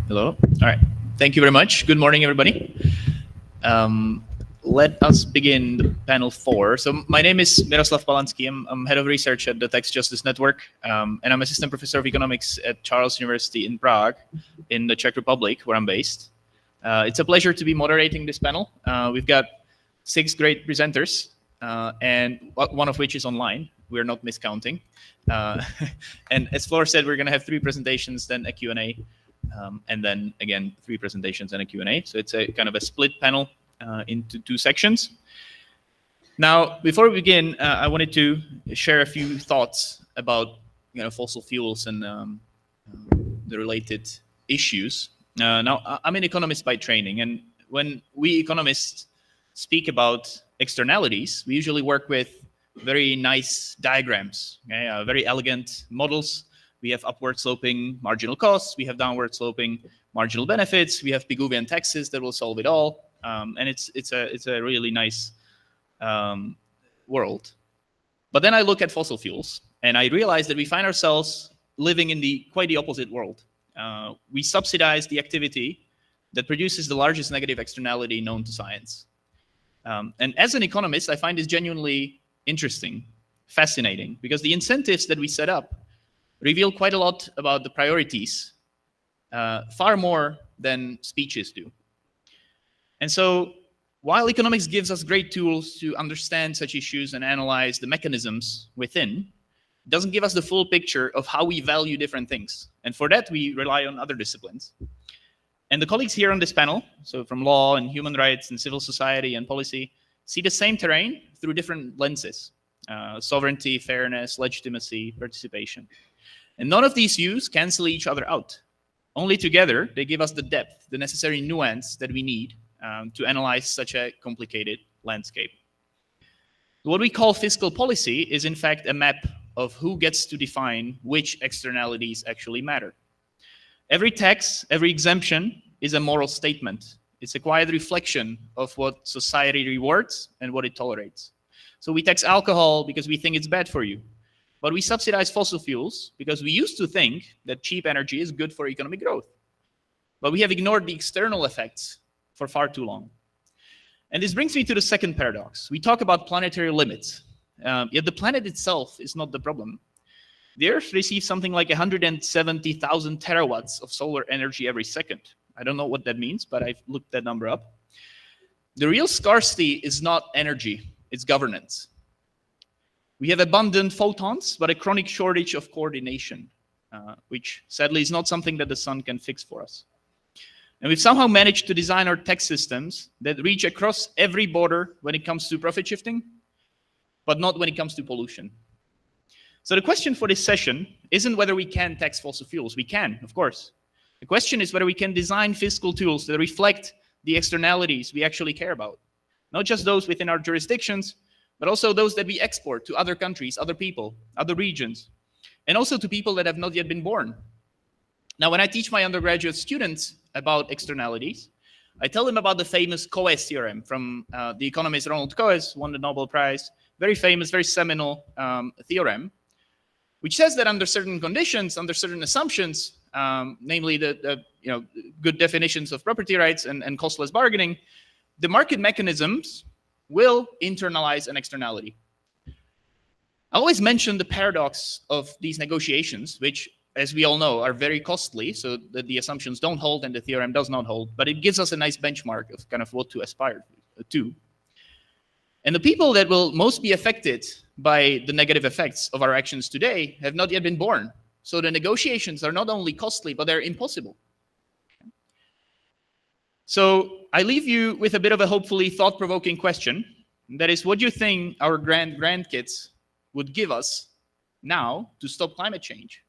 Hello. All right. Thank you very much. Good morning, everybody. Let us begin the panel 4. So my name is Miroslav Palansky. I'm head of research at the Tax Justice Network, and I'm assistant professor of economics at Charles University in Prague, in the Czech Republic, where I'm based. It's a pleasure to be moderating this panel. We've got 6 great presenters, and one of which is online. We're not miscounting. And as Flor said, we're going to have 3 presentations, then a Q&A. And then again, 3 presentations and a Q&A. So it's a kind of a split panel into 2 sections. Now, before we begin, I wanted to share a few thoughts about fossil fuels and the related issues. Now, I'm an economist by training, and when we economists speak about externalities, we usually work with very nice diagrams, okay? Very elegant models. We have upward sloping marginal costs. We have downward sloping marginal benefits. We have Pigouvian taxes that will solve it all. And it's a really nice world. But then I look at fossil fuels, and I realize that we find ourselves living in quite the opposite world. We subsidize the activity that produces the largest negative externality known to science. And as an economist, I find this genuinely interesting, fascinating, because the incentives that we set up reveal quite a lot about the priorities, far more than speeches do. And so while economics gives us great tools to understand such issues and analyze the mechanisms within, it doesn't give us the full picture of how we value different things. And for that, we rely on other disciplines. And the colleagues here on this panel, so from law and human rights and civil society and policy, see the same terrain through different lenses: sovereignty, fairness, legitimacy, participation. And none of these views cancel each other out. Only together, they give us the depth, the necessary nuance that we need to analyze such a complicated landscape. What we call fiscal policy is, in fact, a map of who gets to define which externalities actually matter. Every tax, every exemption is a moral statement. It's a quiet reflection of what society rewards and what it tolerates. So we tax alcohol because we think it's bad for you. But we subsidize fossil fuels because we used to think that cheap energy is good for economic growth. But we have ignored the external effects for far too long. And this brings me to the second paradox. We talk about planetary limits, yet the planet itself is not the problem. The Earth receives something like 170,000 terawatts of solar energy every second. I don't know what that means, but I've looked that number up. The real scarcity is not energy, it's governance. We have abundant photons, but a chronic shortage of coordination, which sadly is not something that the sun can fix for us. And we've somehow managed to design our tax systems that reach across every border when it comes to profit shifting, but not when it comes to pollution. So the question for this session isn't whether we can tax fossil fuels. We can, of course. The question is whether we can design fiscal tools that reflect the externalities we actually care about, not just those within our jurisdictions, but also those that we export to other countries, other people, other regions, and also to people that have not yet been born. Now, when I teach my undergraduate students about externalities, I tell them about the famous Coase theorem from the economist Ronald Coase, won the Nobel Prize, very famous, very seminal theorem, which says that under certain conditions, under certain assumptions, namely the good definitions of property rights and costless bargaining, the market mechanisms will internalize an externality. I always mention the paradox of these negotiations, which, as we all know, are very costly, so that the assumptions don't hold and the theorem does not hold, but it gives us a nice benchmark of kind of what to aspire to. And the people that will most be affected by the negative effects of our actions today have not yet been born. So the negotiations are not only costly, but they're impossible. So I leave you with a bit of a hopefully thought-provoking question. That is, what do you think our grandkids would give us now to stop climate change?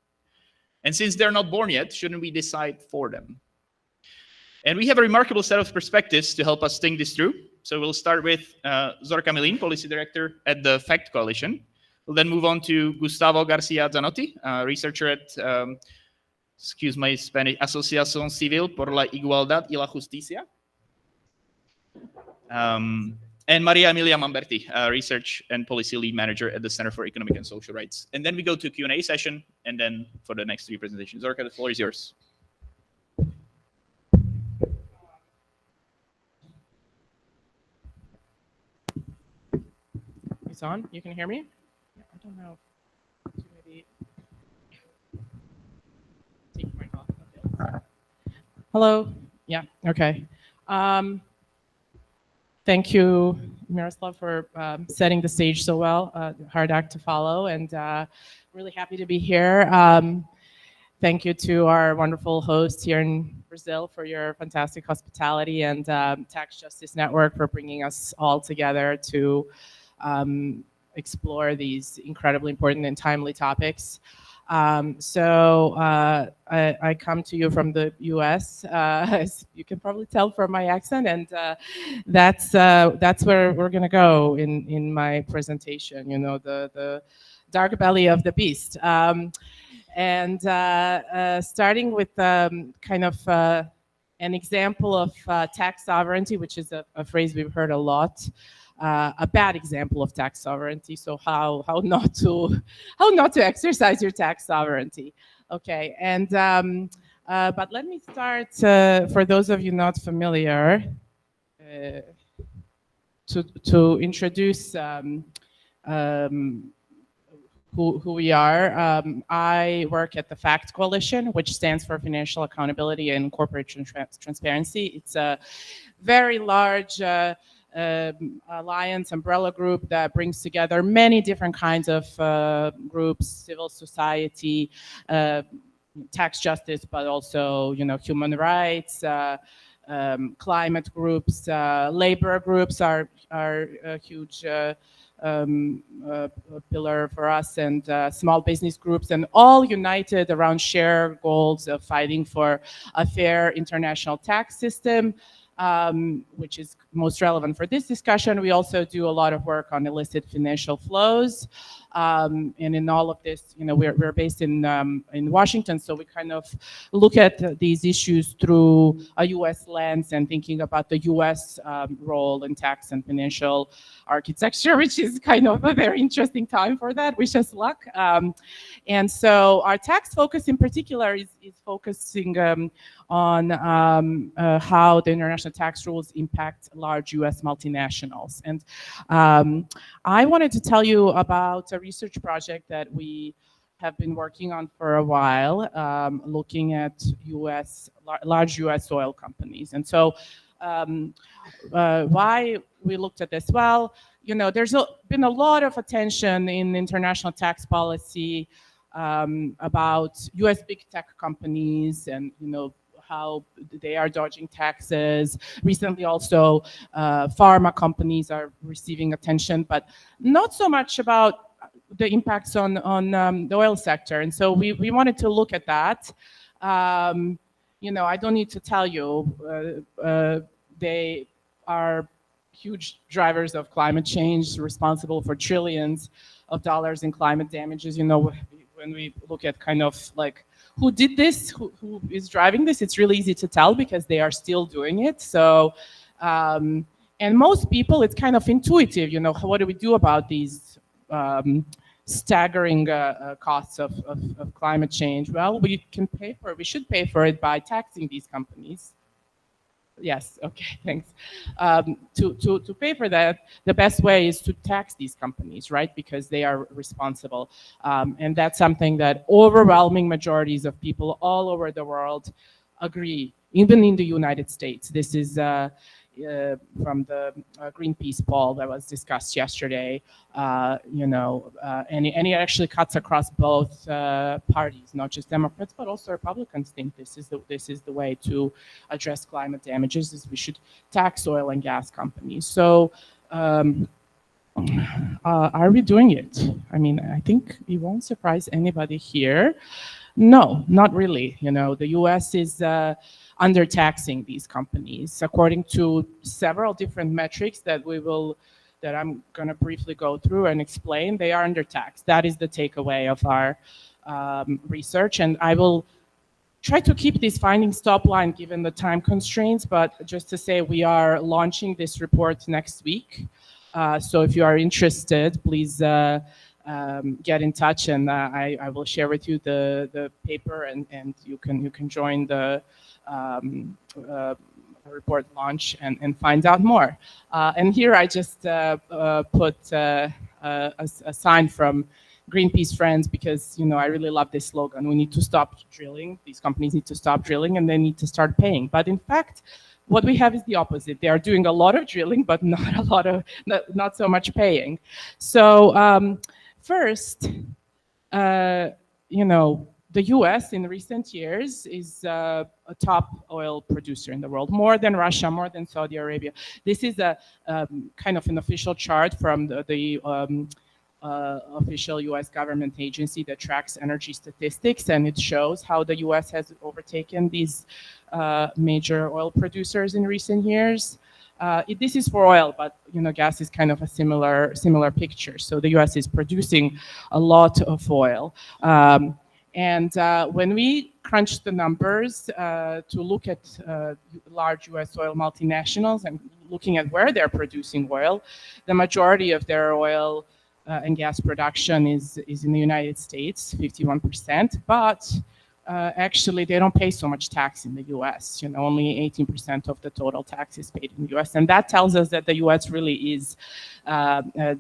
And since they're not born yet, shouldn't we decide for them? And we have a remarkable set of perspectives to help us think this through. So we'll start with Zorka Milin, Policy Director at the FACT Coalition. We'll then move on to Gustavo Garcia Zanotti, researcher at excuse my Spanish, Asociación Civil por la Igualdad y la Justicia. And Maria Emilia Mamberti, research and policy lead manager at the Center for Economic and Social Rights. And then we go to a Q&A session, and then for the next 3 presentations. Zorka, the floor is yours. it's on. You can hear me? Yeah, I don't know. Maybe take my off. Okay. Hello. Yeah. Okay. Um, thank you, Miroslav, for setting the stage so well. Hard act to follow, and really happy to be here. Thank you to our wonderful host here in Brazil for your fantastic hospitality, and Tax Justice Network for bringing us all together to explore these incredibly important and timely topics. I come to you from the U.S., as you can probably tell from my accent, and that's where we're going to go in my presentation. You know, the dark belly of the beast. Starting with kind of an example of tax sovereignty, which is a phrase we've heard a lot, a bad example of tax sovereignty. So how not to exercise your tax sovereignty? Okay, and but let me start for those of you not familiar to introduce. Who we are. I work at the FACT Coalition, which stands for Financial Accountability and Corporate Transparency. It's a very large alliance umbrella group that brings together many different kinds of groups, civil society, tax justice, but also human rights. Climate groups, labor groups are a huge pillar for us, and small business groups, and all united around shared goals of fighting for a fair international tax system, which is most relevant for this discussion. We also do a lot of work on illicit financial flows. And in all of this, we're based in Washington, so we kind of look at these issues through a U.S. lens and thinking about the U.S. Role in tax and financial architecture, which is kind of a very interesting time for that. Wish us luck. And so our tax focus in particular is focusing on how the international tax rules impact large U.S. multinationals. And I wanted to tell you about a research project that we have been working on for a while, looking at large U.S. oil companies. And so why we looked at this? Well, there's been a lot of attention in international tax policy about U.S. big tech companies and, how they are dodging taxes. Recently also, pharma companies are receiving attention, but not so much about the impacts on the oil sector. And so we wanted to look at that. I don't need to tell you, they are huge drivers of climate change, responsible for trillions of dollars in climate damages. When we look at kind of like who did this, who is driving this, it's really easy to tell because they are still doing it. So, and most people, it's kind of intuitive, what do we do about these staggering costs of climate change? Well, we should pay for it by taxing these companies. Yes, okay, thanks. To pay for that, the best way is to tax these companies, right? Because they are responsible. And that's something that overwhelming majorities of people all over the world agree, even in the United States. This is from the Greenpeace poll that was discussed yesterday, and it actually cuts across both parties, not just Democrats, but also Republicans think this is the way to address climate damages, is we should tax oil and gas companies. So are we doing it? I mean, I think it won't surprise anybody here. No, not really. The US is undertaxing these companies according to several different metrics that I'm going to briefly go through and explain. They are undertaxed. That is the takeaway of our research, and I will try to keep these findings top line given the time constraints, but just to say we are launching this report next week. So if you are interested, please get in touch, and I will share with you the paper, and you can join the report launch and find out more. And here I just put a sign from Greenpeace friends because, you know, I really love this slogan. We need to stop drilling. These companies need to stop drilling and they need to start paying. But in fact, what we have is the opposite. They are doing a lot of drilling, but not so much paying. So first, you know, the U.S. in recent years is a top oil producer in the world, more than Russia, more than Saudi Arabia. This is a kind of an official chart from the official U.S. government agency that tracks energy statistics, and it shows how the U.S. has overtaken these major oil producers in recent years. This is for oil, but you know, gas is kind of a similar picture. So the U.S. is producing a lot of oil, and when we crunch the numbers to look at large U.S. oil multinationals and looking at where they're producing oil, the majority of their oil and gas production is in the United States, 51%, but actually they don't pay so much tax in the US. You know, only 18% of the total tax is paid in the US. And that tells us that the US really is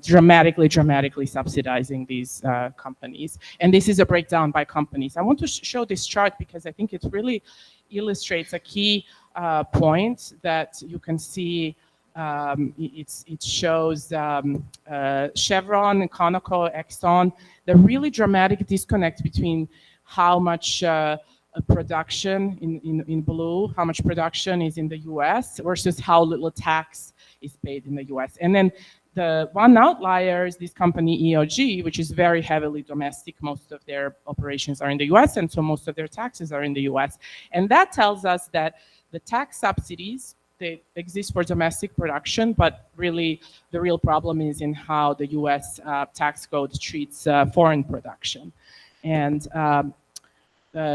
dramatically subsidizing these companies. And this is a breakdown by companies. I want to show this chart because I think it really illustrates a key point that you can see. It shows Chevron, Conoco, Exxon, the really dramatic disconnect between how much production in blue, how much production is in the US versus how little tax is paid in the US. And then the one outlier is this company EOG, which is very heavily domestic. Most of their operations are in the US, and so most of their taxes are in the US. And that tells us that the tax subsidies, they exist for domestic production, but really the real problem is in how the US tax code treats foreign production. And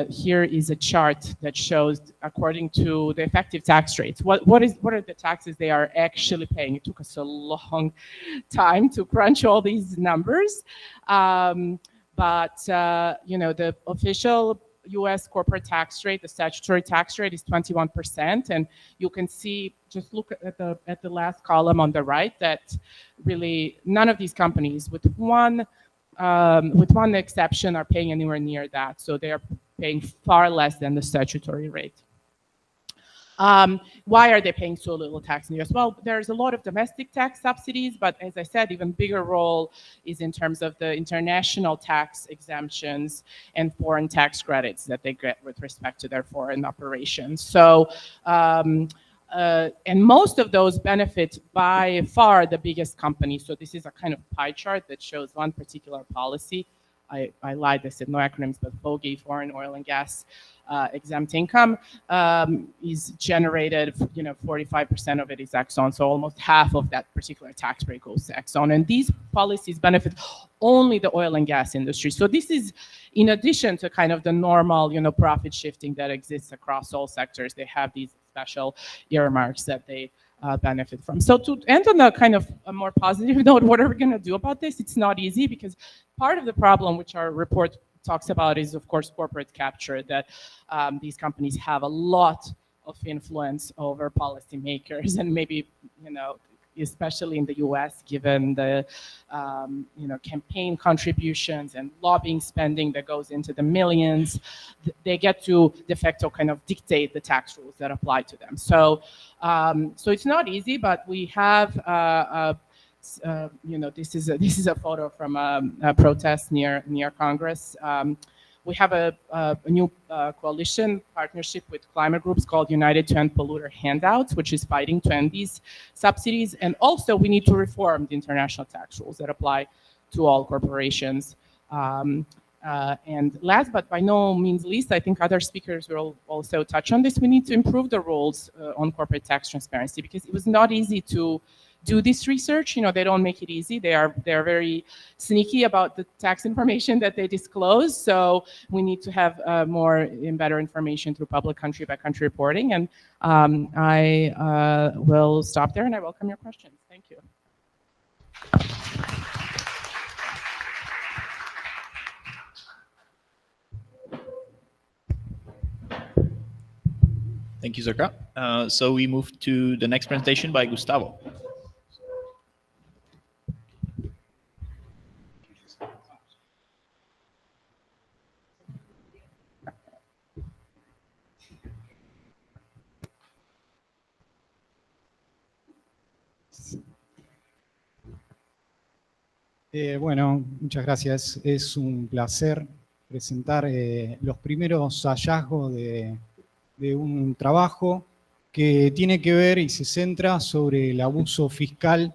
here is a chart that shows, according to the effective tax rates, what are the taxes they are actually paying. It took us a long time to crunch all these numbers, but you know, the official U.S. corporate tax rate, the statutory tax rate, is 21%, and you can see, just look at the last column on the right, that really none of these companies, with one exception, are paying anywhere near that. So they are paying far less than the statutory rate. Why are they paying so little tax in the US? Well, there's a lot of domestic tax subsidies, but as I said, even bigger role is in terms of the international tax exemptions and foreign tax credits that they get with respect to their foreign operations. So, and most of those benefit by far the biggest companies. So this is a kind of pie chart that shows one particular policy. I lied, I said no acronyms, but FOGI, foreign oil and gas exempt income, is generated, you know, 45% of it is Exxon, so almost half of that particular tax break goes to Exxon. And these policies benefit only the oil and gas industry. So this is in addition to kind of the normal, you know, profit shifting that exists across all sectors. They have these special earmarks that they benefit from. So to end on a kind of a more positive note, what are we going to do about this? It's not easy, because part of the problem, which our report talks about, is of course corporate capture, that these companies have a lot of influence over policymakers, and maybe, you know, especially in the US, given the you know, campaign contributions and lobbying spending that goes into the millions, they get to de facto kind of dictate the tax rules that apply to them. So so it's not easy, but we have you know, this is a photo from a protest near Congress. We have a new coalition partnership with climate groups called United to End Polluter Handouts, which is fighting to end these subsidies. And also we need to reform the international tax rules that apply to all corporations. And last but by no means least, I think other speakers will also touch on this, we need to improve the rules on corporate tax transparency, because it was not easy to do this research. You know, they don't make it easy. They are very sneaky about the tax information that they disclose. So we need to have more and better information through public country by country reporting. And I will stop there, and I welcome your questions. Thank you. Thank you, Zorka. So we move to the next presentation by Gustavo. Bueno, muchas gracias. Es un placer presentar los primeros hallazgos de un trabajo que tiene que ver y se centra sobre el abuso fiscal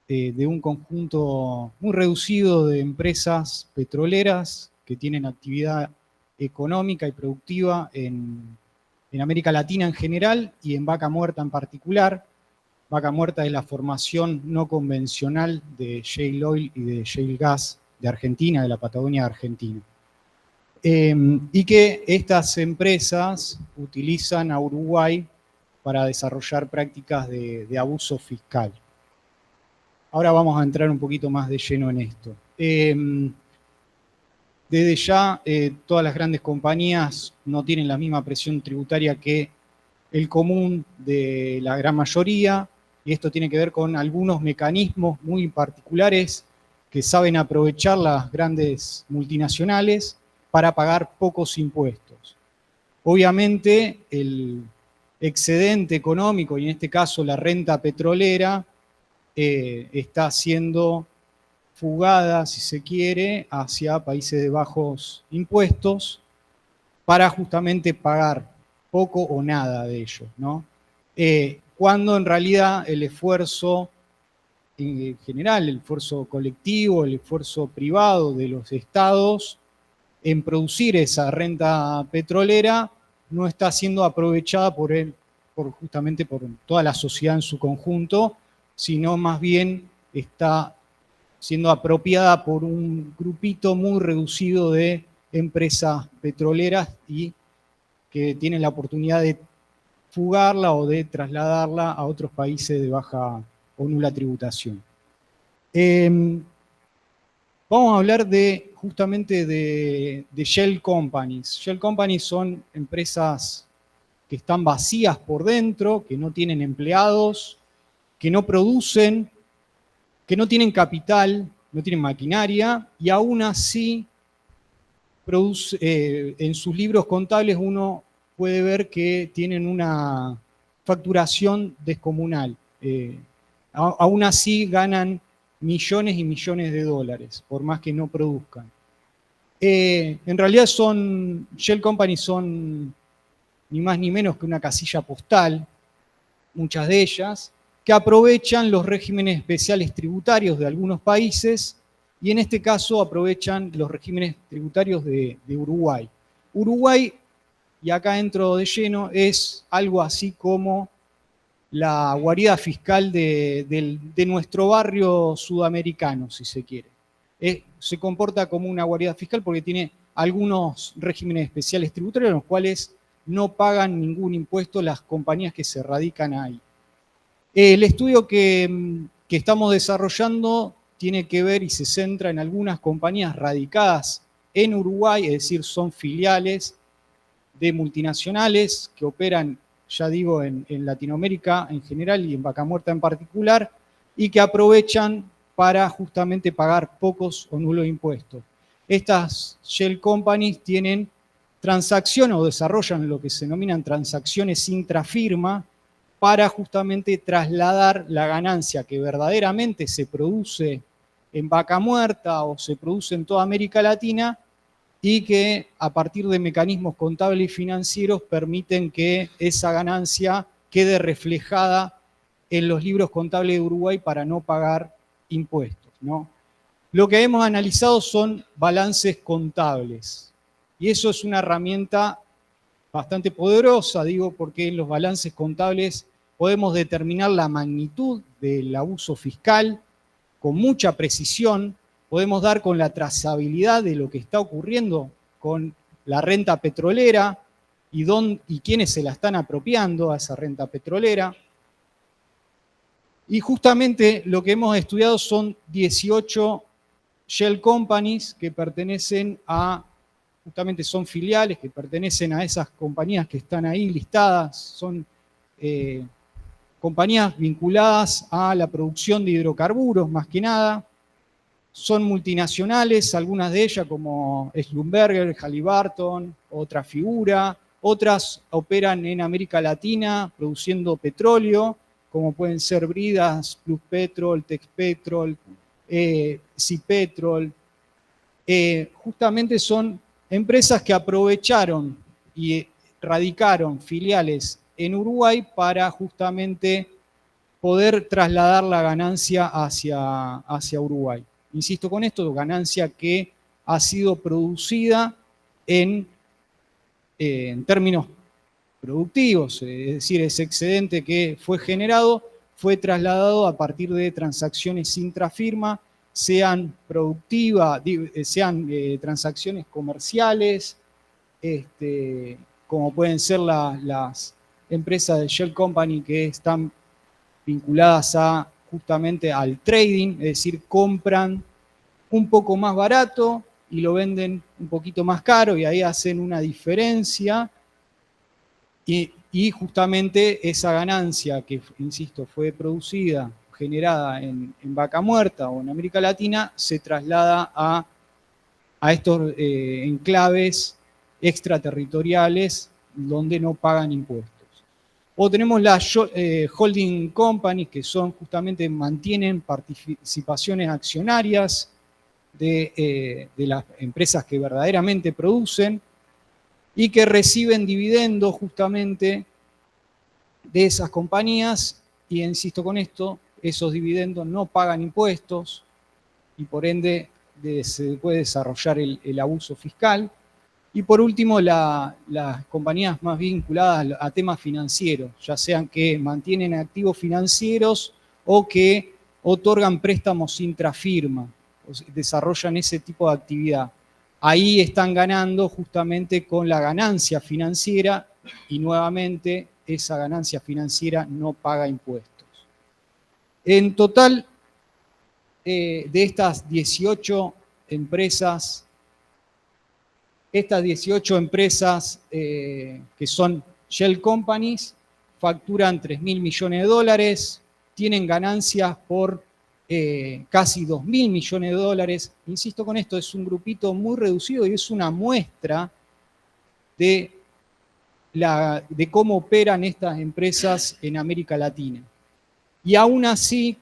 de un conjunto muy reducido de empresas petroleras que tienen actividad económica y productiva en América Latina en general y en Vaca Muerta en particular. Vaca Muerta es la formación no convencional de shale oil y de shale gas de Argentina, de la Patagonia de Argentina. Y que estas empresas utilizan a Uruguay para desarrollar prácticas de abuso fiscal. Ahora vamos a entrar un poquito más de lleno en esto. Desde ya, todas las grandes compañías no tienen la misma presión tributaria que el común de la gran mayoría, y esto tiene que ver con algunos mecanismos muy particulares que saben aprovechar las grandes multinacionales para pagar pocos impuestos. Obviamente, el excedente económico, y en este caso la renta petrolera, está siendo fugada, si se quiere, hacia países de bajos impuestos para justamente pagar poco o nada de ellos, ¿no? Cuando en realidad el esfuerzo en general, el esfuerzo colectivo, el esfuerzo privado de los estados en producir esa renta petrolera no está siendo aprovechada justamente por toda la sociedad en su conjunto, sino más bien está siendo apropiada por un grupito muy reducido de empresas petroleras y que tienen la oportunidad de fugarla o de trasladarla a otros países de baja o nula tributación. Vamos a hablar justamente de shell companies. Shell companies son empresas que están vacías por dentro, que no tienen empleados, que no producen, que no tienen capital, no tienen maquinaria, y aún así en sus libros contables uno puede ver que tienen una facturación descomunal. Aún así ganan millones y millones de dólares, por más que no produzcan. En realidad shell companies son ni más ni menos que una casilla postal, muchas de ellas, que aprovechan los regímenes especiales tributarios de algunos países y en este caso aprovechan los regímenes tributarios de Uruguay. Uruguay, y acá entro de lleno, es algo así como la guarida fiscal de nuestro barrio sudamericano, si se quiere. Se comporta como una guarida fiscal porque tiene algunos regímenes especiales tributarios en los cuales no pagan ningún impuesto las compañías que se radican ahí. El estudio que estamos desarrollando tiene que ver y se centra en algunas compañías radicadas en Uruguay, es decir, son filiales de multinacionales que operan, ya digo, en Latinoamérica en general y en Vaca Muerta en particular, y que aprovechan para justamente pagar pocos o nulos impuestos. Estas shell companies tienen transacciones o desarrollan lo que se denominan transacciones intrafirma para justamente trasladar la ganancia que verdaderamente se produce en Vaca Muerta o se produce en toda América Latina y que a partir de mecanismos contables y financieros permiten que esa ganancia quede reflejada en los libros contables de Uruguay para no pagar impuestos, ¿no? Lo que hemos analizado son balances contables y eso es una herramienta bastante poderosa, digo, porque en los balances contables podemos determinar la magnitud del abuso fiscal con mucha precisión, podemos dar con la trazabilidad de lo que está ocurriendo con la renta petrolera y quiénes se la están apropiando a esa renta petrolera. Y justamente lo que hemos estudiado son 18 shell companies que pertenecen justamente son filiales que pertenecen a esas compañías que están ahí listadas, son compañías vinculadas a la producción de hidrocarburos, más que nada. Son multinacionales, algunas de ellas como Schlumberger, Halliburton, otra figura. Otras operan en América Latina produciendo petróleo, como pueden ser Bridas, Plus Petrol, Texpetrol, Cipetrol, justamente son empresas que aprovecharon y radicaron filiales en Uruguay para justamente poder trasladar la ganancia hacia Uruguay. Insisto con esto, ganancia que ha sido producida en términos productivos, es decir, ese excedente que fue generado fue trasladado a partir de transacciones intrafirma, sean productivas, sean transacciones comerciales, como pueden ser las empresas de Shell Company que están vinculadas justamente al trading, es decir, compran un poco más barato y lo venden un poquito más caro y ahí hacen una diferencia y justamente esa ganancia que, insisto, fue producida, generada en Vaca Muerta o en América Latina, se traslada a estos enclaves extraterritoriales donde no pagan impuestos. O tenemos las holding companies que son justamente mantienen participaciones accionarias de las empresas que verdaderamente producen y que reciben dividendos justamente de esas compañías y insisto con esto, esos dividendos no pagan impuestos y por ende se puede desarrollar el abuso fiscal. Y por último, las compañías más vinculadas a temas financieros, ya sean que mantienen activos financieros o que otorgan préstamos intrafirma, o desarrollan ese tipo de actividad. Ahí están ganando justamente con la ganancia financiera y nuevamente esa ganancia financiera no paga impuestos. En total, de estas 18 empresas, que son Shell Companies, facturan 3.000 millones de dólares, tienen ganancias por casi 2.000 millones de dólares. Insisto con esto, es un grupito muy reducido y es una muestra de cómo operan estas empresas en América Latina. Y aún así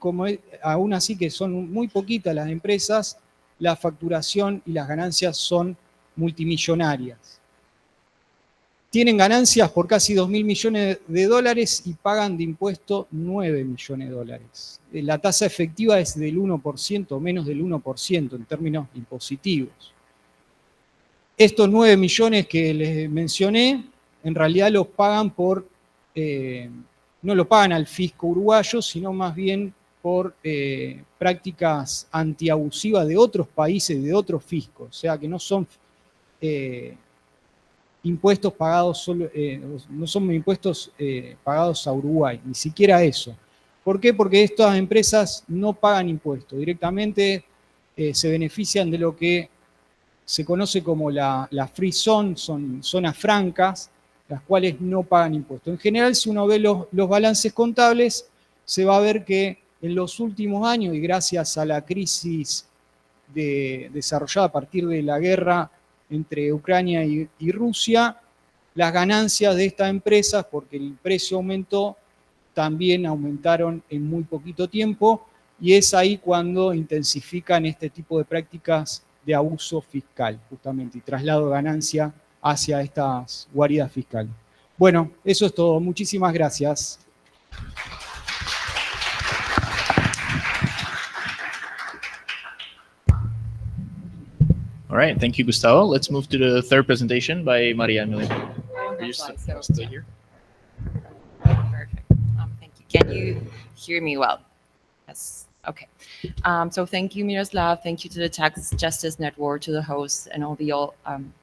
que son muy poquitas las empresas, la facturación y las ganancias son multimillonarias. Tienen ganancias por casi 2.000 millones de dólares y pagan de impuesto 9 millones de dólares. La tasa efectiva es del 1% o menos del 1% en términos impositivos. Estos 9 millones que les mencioné, en realidad los pagan no lo pagan al fisco uruguayo, sino más bien por prácticas antiabusivas de otros países, de otros fiscos. O sea que no son impuestos pagados no son impuestos pagados a Uruguay, ni siquiera eso. ¿Por qué? Porque estas empresas no pagan impuestos, directamente se benefician de lo que se conoce como la free zone, son zonas francas, las cuales no pagan impuestos. En general, si uno ve los balances contables, se va a ver que en los últimos años, y gracias a la crisis desarrollada a partir de la guerra entre Ucrania y Rusia, las ganancias de estas empresas, porque el precio aumentó, también aumentaron en muy poquito tiempo, y es ahí cuando intensifican este tipo de prácticas de abuso fiscal, justamente, y traslado de ganancia hacia estas guaridas fiscales. Bueno, eso es todo. Muchísimas gracias. All right, thank you, Gustavo. Let's move to the third presentation by Maria Emilia. Stay here. Perfect. Thank you. Can you hear me well? Yes. Okay. So thank you, Miroslav. Thank you to the Tax Justice Network, to the hosts, and all the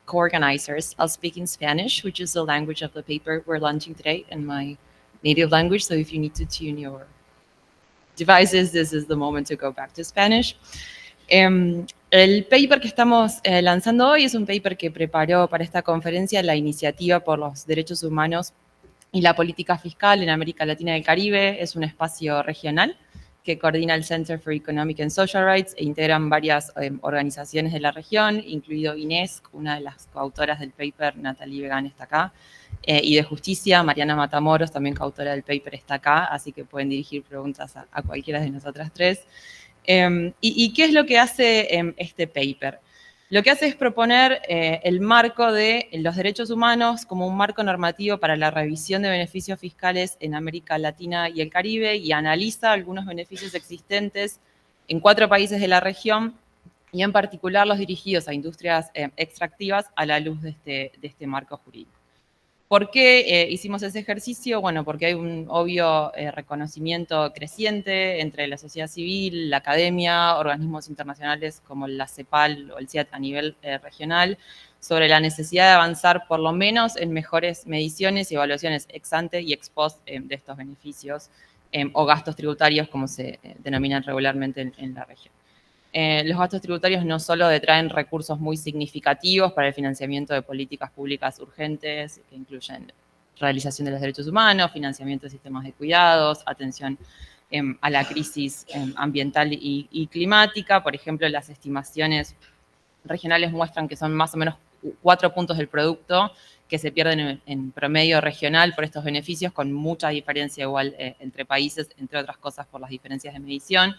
co-organizers. I'll speak in Spanish, which is the language of the paper we're launching today, in my native language. So if you need to tune your devices, this is the moment to go back to Spanish. El paper que estamos lanzando hoy es un paper que preparó para esta conferencia la Iniciativa por los Derechos Humanos y la Política Fiscal en América Latina y el Caribe. Es un espacio regional que coordina el Center for Economic and Social Rights e integran varias organizaciones de la región, incluido INESC, una de las coautoras del paper, Natalie Vegan, está acá, y de Justicia, Mariana Matamoros, también coautora del paper, está acá, así que pueden dirigir preguntas a cualquiera de nosotras tres. ¿Y qué es lo que hace este paper? Lo que hace es proponer el marco de los derechos humanos como un marco normativo para la revisión de beneficios fiscales en América Latina y el Caribe, y analiza algunos beneficios existentes en 4 países de la región, y en particular los dirigidos a industrias extractivas a la luz de este marco jurídico. ¿Por qué hicimos ese ejercicio? Bueno, porque hay un obvio reconocimiento creciente entre la sociedad civil, la academia, organismos internacionales como la CEPAL o el CIAT a nivel regional, sobre la necesidad de avanzar por lo menos en mejores mediciones y evaluaciones ex ante y ex post de estos beneficios o gastos tributarios, como se denominan regularmente en la región. Los gastos tributarios no solo detraen recursos muy significativos para el financiamiento de políticas públicas urgentes, que incluyen realización de los derechos humanos, financiamiento de sistemas de cuidados, atención a la crisis ambiental y climática. Por ejemplo, las estimaciones regionales muestran que son más o menos 4 puntos del producto que se pierden en promedio regional por estos beneficios, con mucha diferencia igual entre países, entre otras cosas por las diferencias de medición,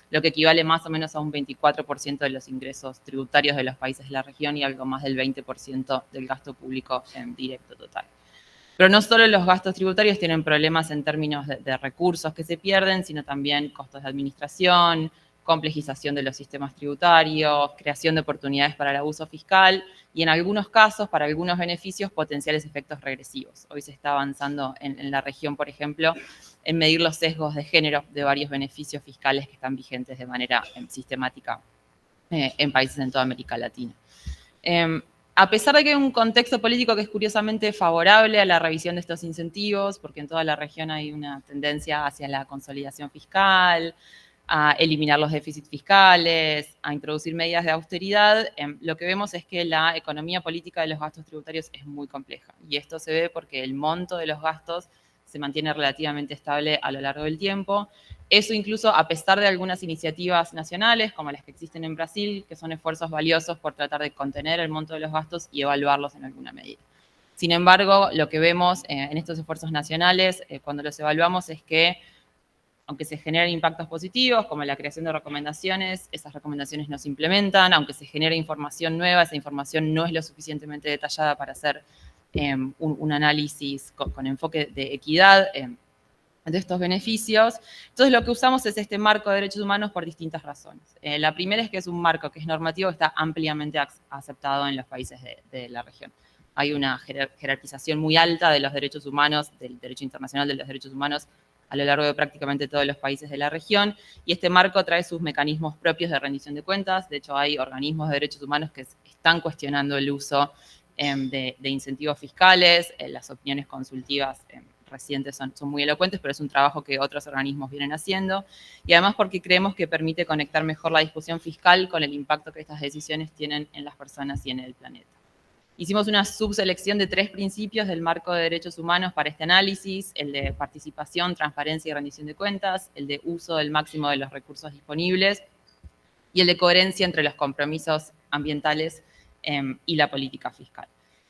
lo que equivale más o menos a un 24% de los ingresos tributarios de los países de la región y algo más del 20% del gasto público directo total. Pero no solo los gastos tributarios tienen problemas en términos de recursos que se pierden, sino también costos de administración, complejización de los sistemas tributarios, creación de oportunidades para el abuso fiscal y en algunos casos, para algunos beneficios, potenciales efectos regresivos. Hoy se está avanzando en la región, por ejemplo, en medir los sesgos de género de varios beneficios fiscales que están vigentes de manera sistemática en países en toda América Latina. A pesar de que hay un contexto político que es curiosamente favorable a la revisión de estos incentivos, porque en toda la región hay una tendencia hacia la consolidación fiscal, a eliminar los déficits fiscales, a introducir medidas de austeridad, lo que vemos es que la economía política de los gastos tributarios es muy compleja. Y esto se ve porque el monto de los gastos se mantiene relativamente estable a lo largo del tiempo. Eso incluso a pesar de algunas iniciativas nacionales, como las que existen en Brasil, que son esfuerzos valiosos por tratar de contener el monto de los gastos y evaluarlos en alguna medida. Sin embargo, lo que vemos en estos esfuerzos nacionales, cuando los evaluamos, es que aunque se generen impactos positivos, como la creación de recomendaciones, esas recomendaciones no se implementan. Aunque se genere información nueva, esa información no es lo suficientemente detallada para hacer un análisis con enfoque de equidad de estos beneficios. Entonces, lo que usamos es este marco de derechos humanos por distintas razones. La primera es que es un marco que es normativo, que está ampliamente aceptado en los países de la región. Hay una jerarquización muy alta de los derechos humanos, del derecho internacional de los derechos humanos, a lo largo de prácticamente todos los países de la región, y este marco trae sus mecanismos propios de rendición de cuentas. De hecho, hay organismos de derechos humanos que están cuestionando el uso de incentivos fiscales. Las opiniones consultivas recientes son muy elocuentes, pero es un trabajo que otros organismos vienen haciendo, y además porque creemos que permite conectar mejor la discusión fiscal con el impacto que estas decisiones tienen en las personas y en el planeta. Hicimos una subselección de 3 principios del marco de derechos humanos para este análisis: el de participación, transparencia y rendición de cuentas, el de uso del máximo de los recursos disponibles y el de coherencia entre los compromisos ambientales y la política fiscal.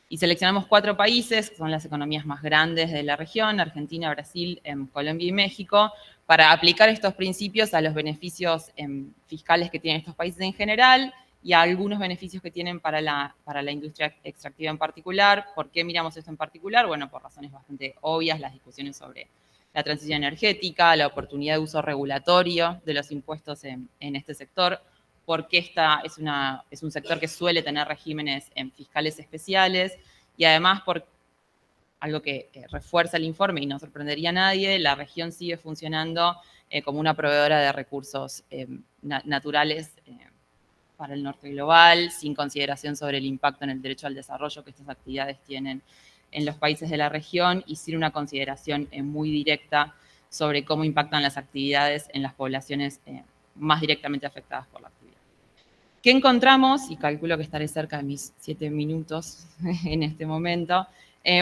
Y seleccionamos 4 países, que son las economías más grandes de la región: Argentina, Brasil, Colombia y México, para aplicar estos principios a los beneficios fiscales que tienen estos países en general y a algunos beneficios que tienen para la industria extractiva en particular. ¿Por qué miramos esto en particular? Bueno, por razones bastante obvias: las discusiones sobre la transición energética, la oportunidad de uso regulatorio de los impuestos en este sector, porque es un sector que suele tener regímenes fiscales especiales, y además por algo que refuerza el informe y no sorprendería a nadie: la región sigue funcionando como una proveedora de recursos naturales para el norte global, sin consideración sobre el impacto en el derecho al desarrollo que estas actividades tienen en los países de la región, y sin una consideración muy directa sobre cómo impactan las actividades en las poblaciones más directamente afectadas por la actividad. ¿Qué encontramos? Y calculo que estaré cerca de mis 7 minutos en este momento.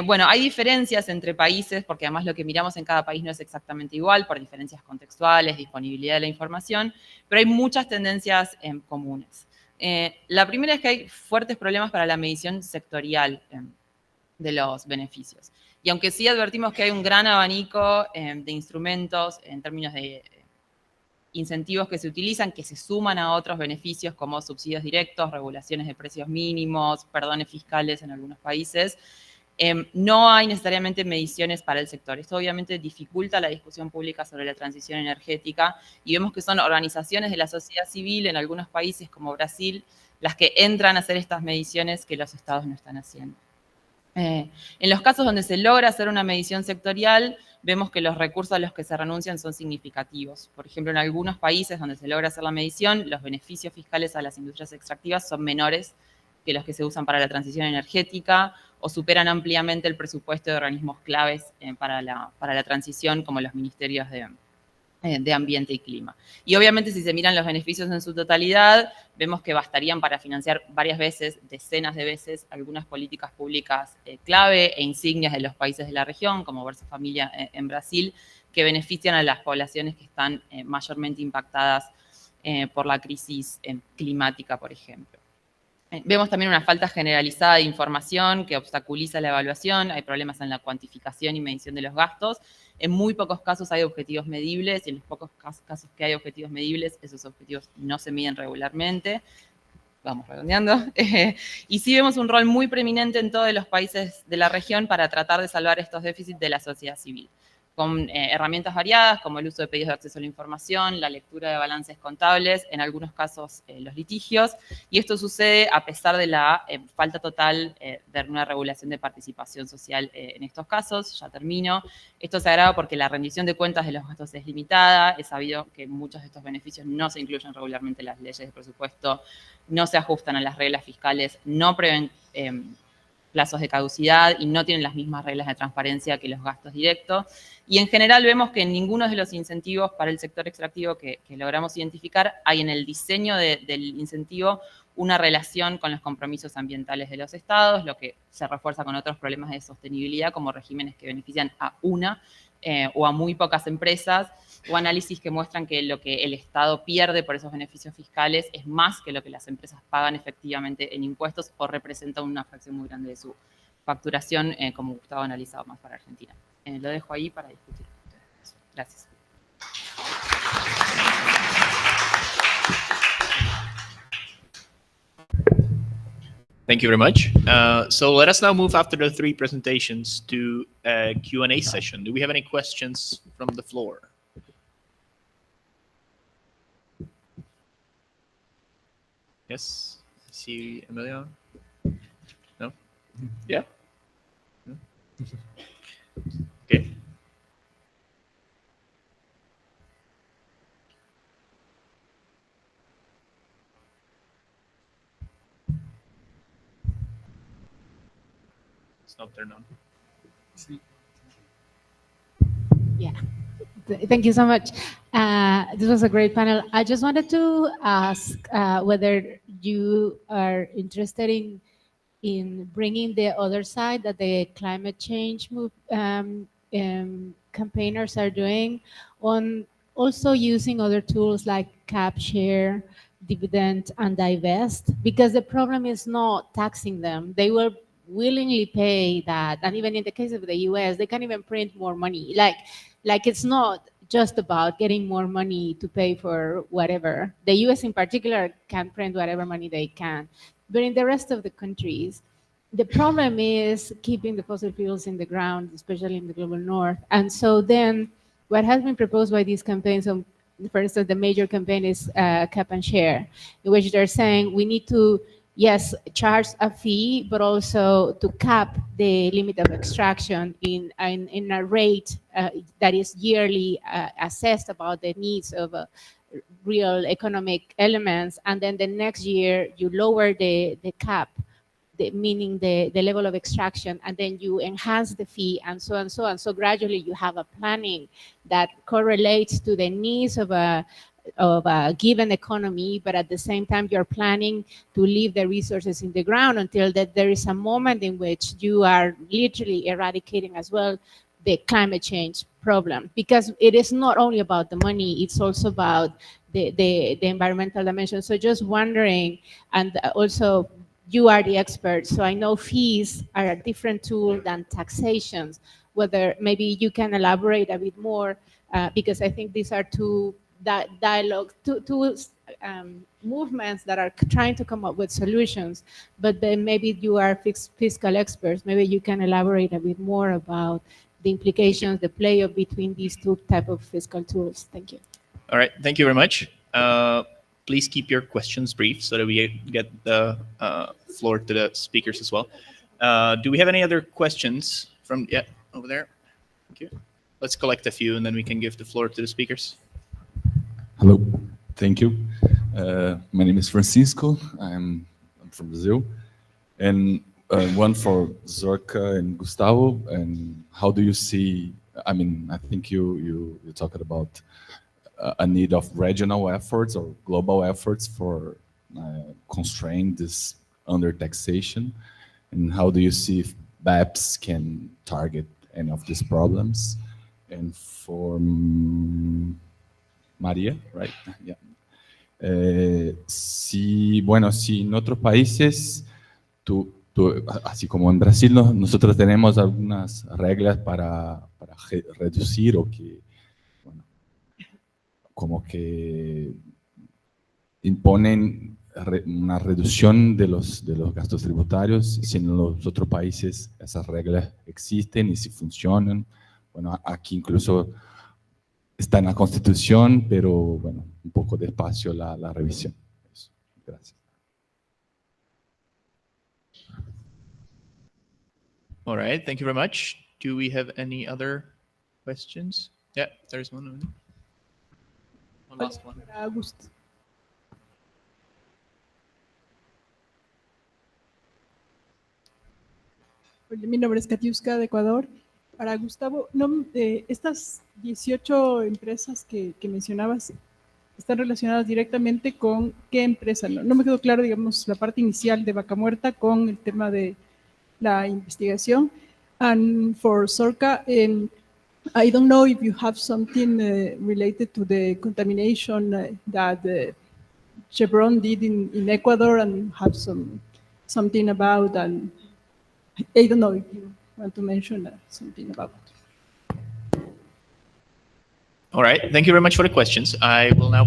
Bueno, hay diferencias entre países, porque además lo que miramos en cada país no es exactamente igual, por diferencias contextuales, disponibilidad de la información, pero hay muchas tendencias comunes. La primera es que hay fuertes problemas para la medición sectorial de los beneficios. Y aunque sí advertimos que hay un gran abanico de instrumentos en términos de incentivos que se utilizan, que se suman a otros beneficios como subsidios directos, regulaciones de precios mínimos, perdones fiscales en algunos países. No hay necesariamente mediciones para el sector. Esto obviamente dificulta la discusión pública sobre la transición energética y vemos que son organizaciones de la sociedad civil en algunos países como Brasil las que entran a hacer estas mediciones que los estados no están haciendo. En los casos donde se logra hacer una medición sectorial, vemos que los recursos a los que se renuncian son significativos. Por ejemplo, en algunos países donde se logra hacer la medición, los beneficios fiscales a las industrias extractivas son menores que los que se usan para la transición energética o superan ampliamente el presupuesto de organismos claves para la transición, como los ministerios de Ambiente y Clima. Y obviamente si se miran los beneficios en su totalidad, vemos que bastarían para financiar varias veces, decenas de veces, algunas políticas públicas clave e insignias de los países de la región, como Bolsa Familia en Brasil, que benefician a las poblaciones que están mayormente impactadas por la crisis climática, por ejemplo. Vemos también una falta generalizada de información que obstaculiza la evaluación, hay problemas en la cuantificación y medición de los gastos. En muy pocos casos hay objetivos medibles y en los pocos casos que hay objetivos medibles, esos objetivos no se miden regularmente. Vamos redondeando. Y sí vemos un rol muy preeminente en todos los países de la región para tratar de salvar estos déficits de la sociedad civil, con herramientas variadas como el uso de pedidos de acceso a la información, la lectura de balances contables, en algunos casos los litigios, y esto sucede a pesar de la falta total de una regulación de participación social en estos casos. Ya termino. Esto se agrava porque la rendición de cuentas de los gastos es limitada, es sabido que muchos de estos beneficios no se incluyen regularmente en las leyes de presupuesto, no se ajustan a las reglas fiscales, no prevén plazos de caducidad y no tienen las mismas reglas de transparencia que los gastos directos. Y en general vemos que en ninguno de los incentivos para el sector extractivo que logramos identificar hay en el diseño del incentivo una relación con los compromisos ambientales de los estados, lo que se refuerza con otros problemas de sostenibilidad como regímenes que benefician a una o a muy pocas empresas, o análisis que muestran que lo que el Estado pierde por esos beneficios fiscales es más que lo que las empresas pagan efectivamente en impuestos o representa una fracción muy grande de su facturación, como Gustavo ha analizado más para Argentina. Lo dejo ahí para discutir. Gracias. Thank you very much. So let us now move after the three presentations to a Q&A session. Do we have any questions from the floor? Yes, I see Emilio. No? Yeah? No? Okay. It's not turned on. Yeah. Thank you so much. This was a great panel. I just wanted to ask whether you are interested in bringing the other side that the climate change campaigners are doing on also using other tools like cap, share, dividend, and divest, because the problem is not taxing them. They will willingly pay that, and even in the case of the US, they can even print more money. Like it's not just about getting more money to pay for whatever. The US in particular can print whatever money they can. But in the rest of the countries, the problem is keeping the fossil fuels in the ground, especially in the global north. And so then what has been proposed by these campaigns, for instance, the major campaign is cap and share, in which they're saying we need to, yes, charge a fee, but also to cap the limit of extraction in a rate that is yearly assessed about the needs of real economic elements. And then the next year, you lower the cap, meaning the level of extraction, and then you enhance the fee, and so on and so on. So gradually you have a planning that correlates to the needs of a given economy, but at the same time you're planning to leave the resources in the ground until that there is a moment in which you are literally eradicating as well the climate change problem. Because it is not only about the money, it's also about the environmental dimension. So just wondering, and also you are the expert, so I know fees are a different tool than taxations, whether maybe you can elaborate a bit more, because I think these are two dialogue, two movements that are trying to come up with solutions. But then maybe you are fiscal experts. Maybe you can elaborate a bit more about the implications, the play of between these two type of fiscal tools. Thank you. All right, thank you very much. Please keep your questions brief so that we get the floor to the speakers as well. Do we have any other questions from, yeah, over there? Thank you. Let's collect a few and then we can give the floor to the speakers. Hello, thank you. My name is Francisco. I'm from Brazil. And one for Zorka and Gustavo. And how do you see, I mean, I think you talked about a need of regional efforts or global efforts for constrain this under taxation. And how do you see if BEPS can target any of these problems? And for María, right? Yeah. Si en otros países, así como en Brasil, nosotros tenemos algunas reglas para reducir o que, bueno, como que imponen una reducción de los gastos tributarios, si en los otros países esas reglas existen y si funcionan. Bueno, aquí incluso está en la Constitución, pero bueno, un poco despacio la revisión. Eso. Gracias. All right, thank you very much. Do we have any other questions? Yeah, there's one. One last one. Oye, mi nombre es Katiuska de Ecuador. Para Gustavo, estas 18 empresas que mencionabas están relacionadas directamente con qué empresa. No me quedó claro, digamos, la parte inicial de Vaca Muerta con el tema de la investigación. And for Zorka, I don't know if you have something related to the contamination that Chevron did in Ecuador and have something about, and I don't know if you want to mention something about it. All right, thank you very much for the questions. I will now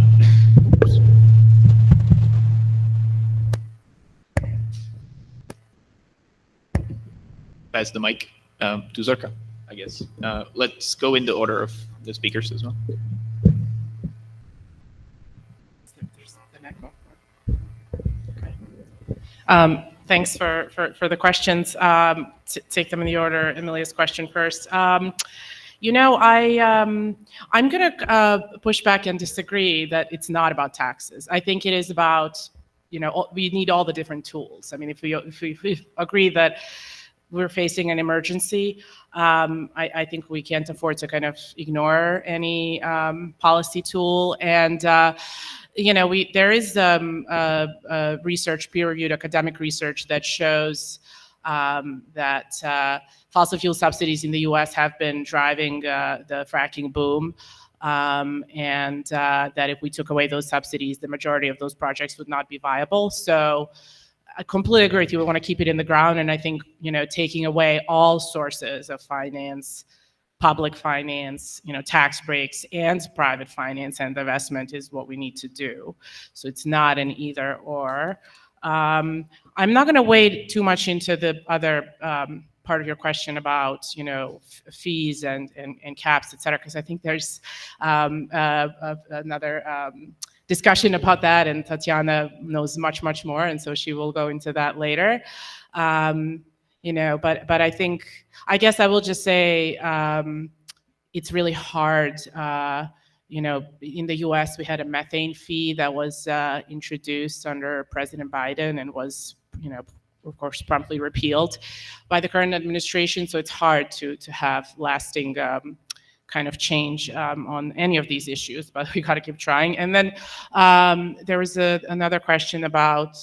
pass the mic to Zorka, I guess. Let's go in the order of the speakers as well. Thanks for the questions. Take them in the order. Emilia's question first. You know, I'm going to push back and disagree that it's not about taxes. I think it is about, you know, we need all the different tools. I mean, if we agree that we're facing an emergency, I think we can't afford to kind of ignore any policy tool. And you know, there is research, peer-reviewed academic research that shows that fossil fuel subsidies in the U.S. have been driving the fracking boom, and that if we took away those subsidies, the majority of those projects would not be viable. So I completely agree with you. We want to keep it in the ground, and I think, you know, taking away all sources of finance, public finance, you know, tax breaks and private finance and investment is what we need to do. So it's not an either or. I'm not going to wade too much into the other part of your question about, you know, fees and caps, et cetera, because I think there's another discussion about that, and Tatiana knows much more, and so she will go into that later. You know, but I think, I guess I will just say it's really hard. You know, in the US, we had a methane fee that was introduced under President Biden and was, you know, of course, promptly repealed by the current administration. So it's hard to have lasting kind of change on any of these issues, but we got to keep trying. And then there was another question about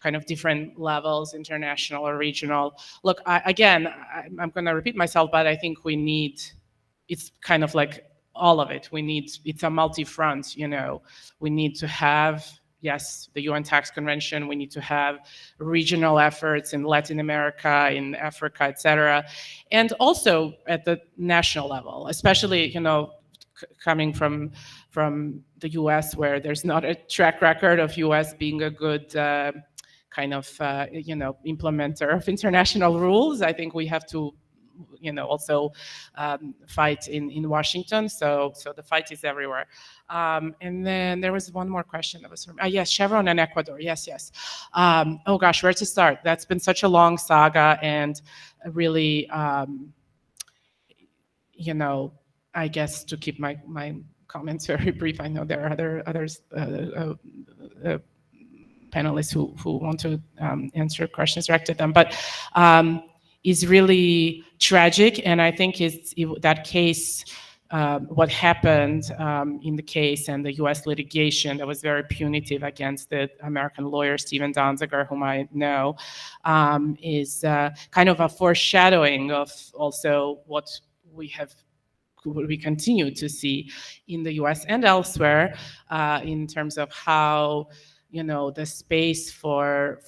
kind of different levels, international or regional. Look, I'm going to repeat myself, but I think we need, it's kind of like all of it. It's a multi-front, you know. We need to have, yes, the UN Tax Convention. We need to have regional efforts in Latin America, in Africa, et cetera. And also at the national level, especially, you know, coming from the U.S., where there's not a track record of U.S. being a good kind of implementer of international rules. I think we have to also fight in Washington. So the fight is everywhere. And then there was one more question that was from, yes, Chevron and Ecuador. Yes. Oh gosh, where to start? That's been such a long saga, and really, I guess to keep my comments very brief. I know there are others panelists who want to answer questions directed at them, but is really tragic. And I think that case, what happened in the case and the US litigation that was very punitive against the American lawyer, Stephen Donziger, whom I know, is kind of a foreshadowing of also what we continue to see in the US and elsewhere, in terms of how, the space for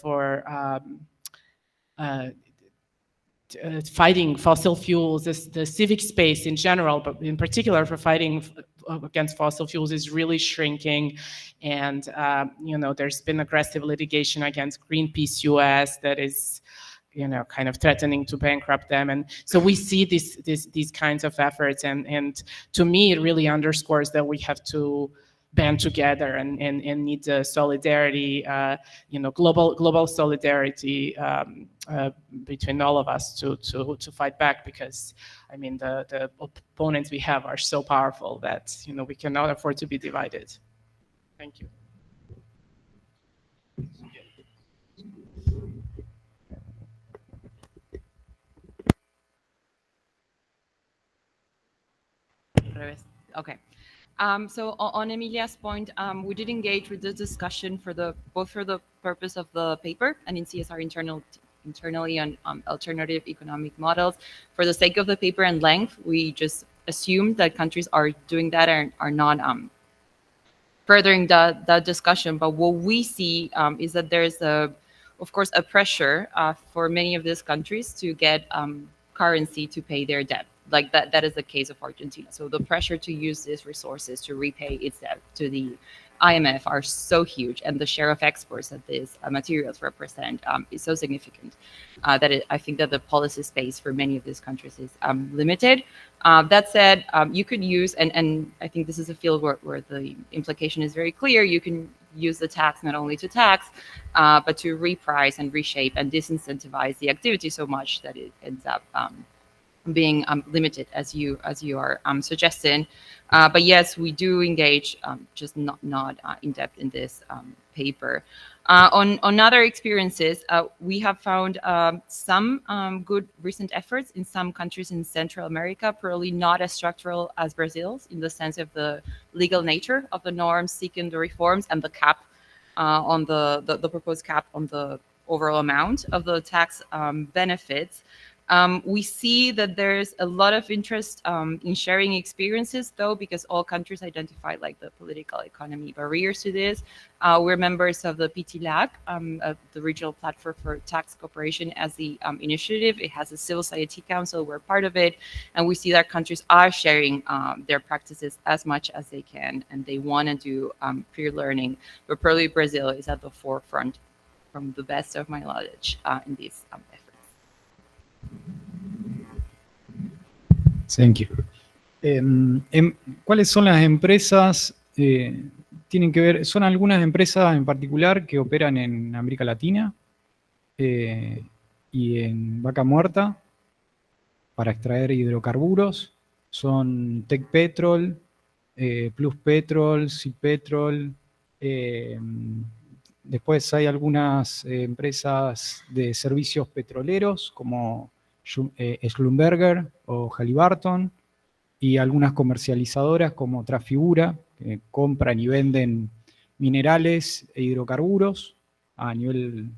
fighting fossil fuels, the civic space in general, but in particular for fighting against fossil fuels, is really shrinking. And there's been aggressive litigation against Greenpeace US that is kind of threatening to bankrupt them. And so we see these kinds of efforts, and to me it really underscores that we have to band together and need the solidarity, global solidarity between all of us to fight back, because I mean the opponents we have are so powerful that we cannot afford to be divided. Thank you. Okay. So on Emilia's point, we did engage with the discussion both for the purpose of the paper and in CSR internally on alternative economic models. For the sake of the paper and length, we just assumed that countries are doing that and are not furthering that discussion. But what we see is that there's of course, a pressure for many of these countries to get currency to pay their debt. Like that is the case of Argentina. So the pressure to use these resources to repay its debt to the IMF are so huge, and the share of exports that these materials represent is so significant that I think that the policy space for many of these countries is limited. That said, you could use, and I think this is a field where the implication is very clear, you can use the tax not only to tax, but to reprice and reshape and disincentivize the activity so much that it ends up being limited, as you are suggesting. But yes, we do engage, just not in depth in this paper. On other experiences, we have found some good recent efforts in some countries in Central America, probably not as structural as Brazil's, in the sense of the legal nature of the norms seeking the reforms and the cap on the proposed cap on the overall amount of the tax benefits. We see that there's a lot of interest in sharing experiences, though, because all countries identify like the political economy barriers to this. We're members of the PTLAC, the Regional Platform for Tax Cooperation, as the initiative. It has a civil society council. We're part of it. And we see that countries are sharing their practices as much as they can, and they want to do peer learning. But probably Brazil is at the forefront, from the best of my knowledge, in these efforts. Thank you. ¿Cuáles son las empresas? Tienen que ver, son algunas empresas en particular que operan en América Latina y en Vaca Muerta para extraer hidrocarburos. Son Tech Petrol, Plus Petrol, Sea Petrol. Después hay algunas empresas de servicios petroleros como Schlumberger o Halliburton, y algunas comercializadoras como Trafigura, que compran y venden minerales e hidrocarburos a nivel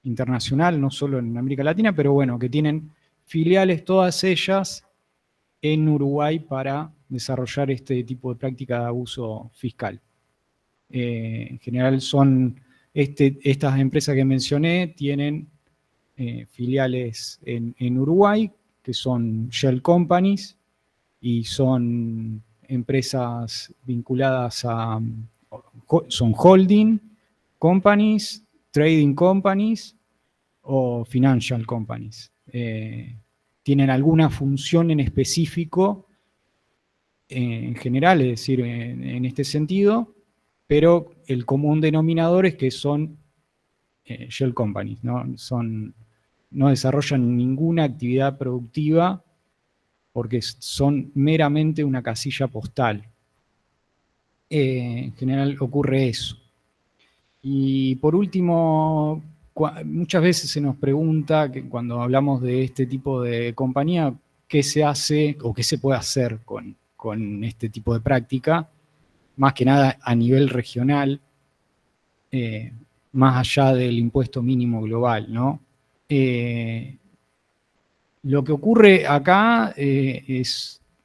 internacional, no solo en América Latina, pero bueno, que tienen filiales todas ellas en Uruguay para desarrollar este tipo de práctica de abuso fiscal. En general son estas empresas que mencioné, tienen filiales en Uruguay, que son Shell Companies, y son empresas vinculadas a, son holding companies, trading companies o financial companies. Tienen alguna función en específico, en general, es decir, en este sentido, pero el común denominador es que son shell companies, no desarrollan ninguna actividad productiva porque son meramente una casilla postal. En general ocurre eso. Y por último, muchas veces se nos pregunta, que cuando hablamos de este tipo de compañía, qué se hace o qué se puede hacer con este tipo de práctica, más que nada a nivel regional, más allá del impuesto mínimo global, ¿no? Lo que ocurre acá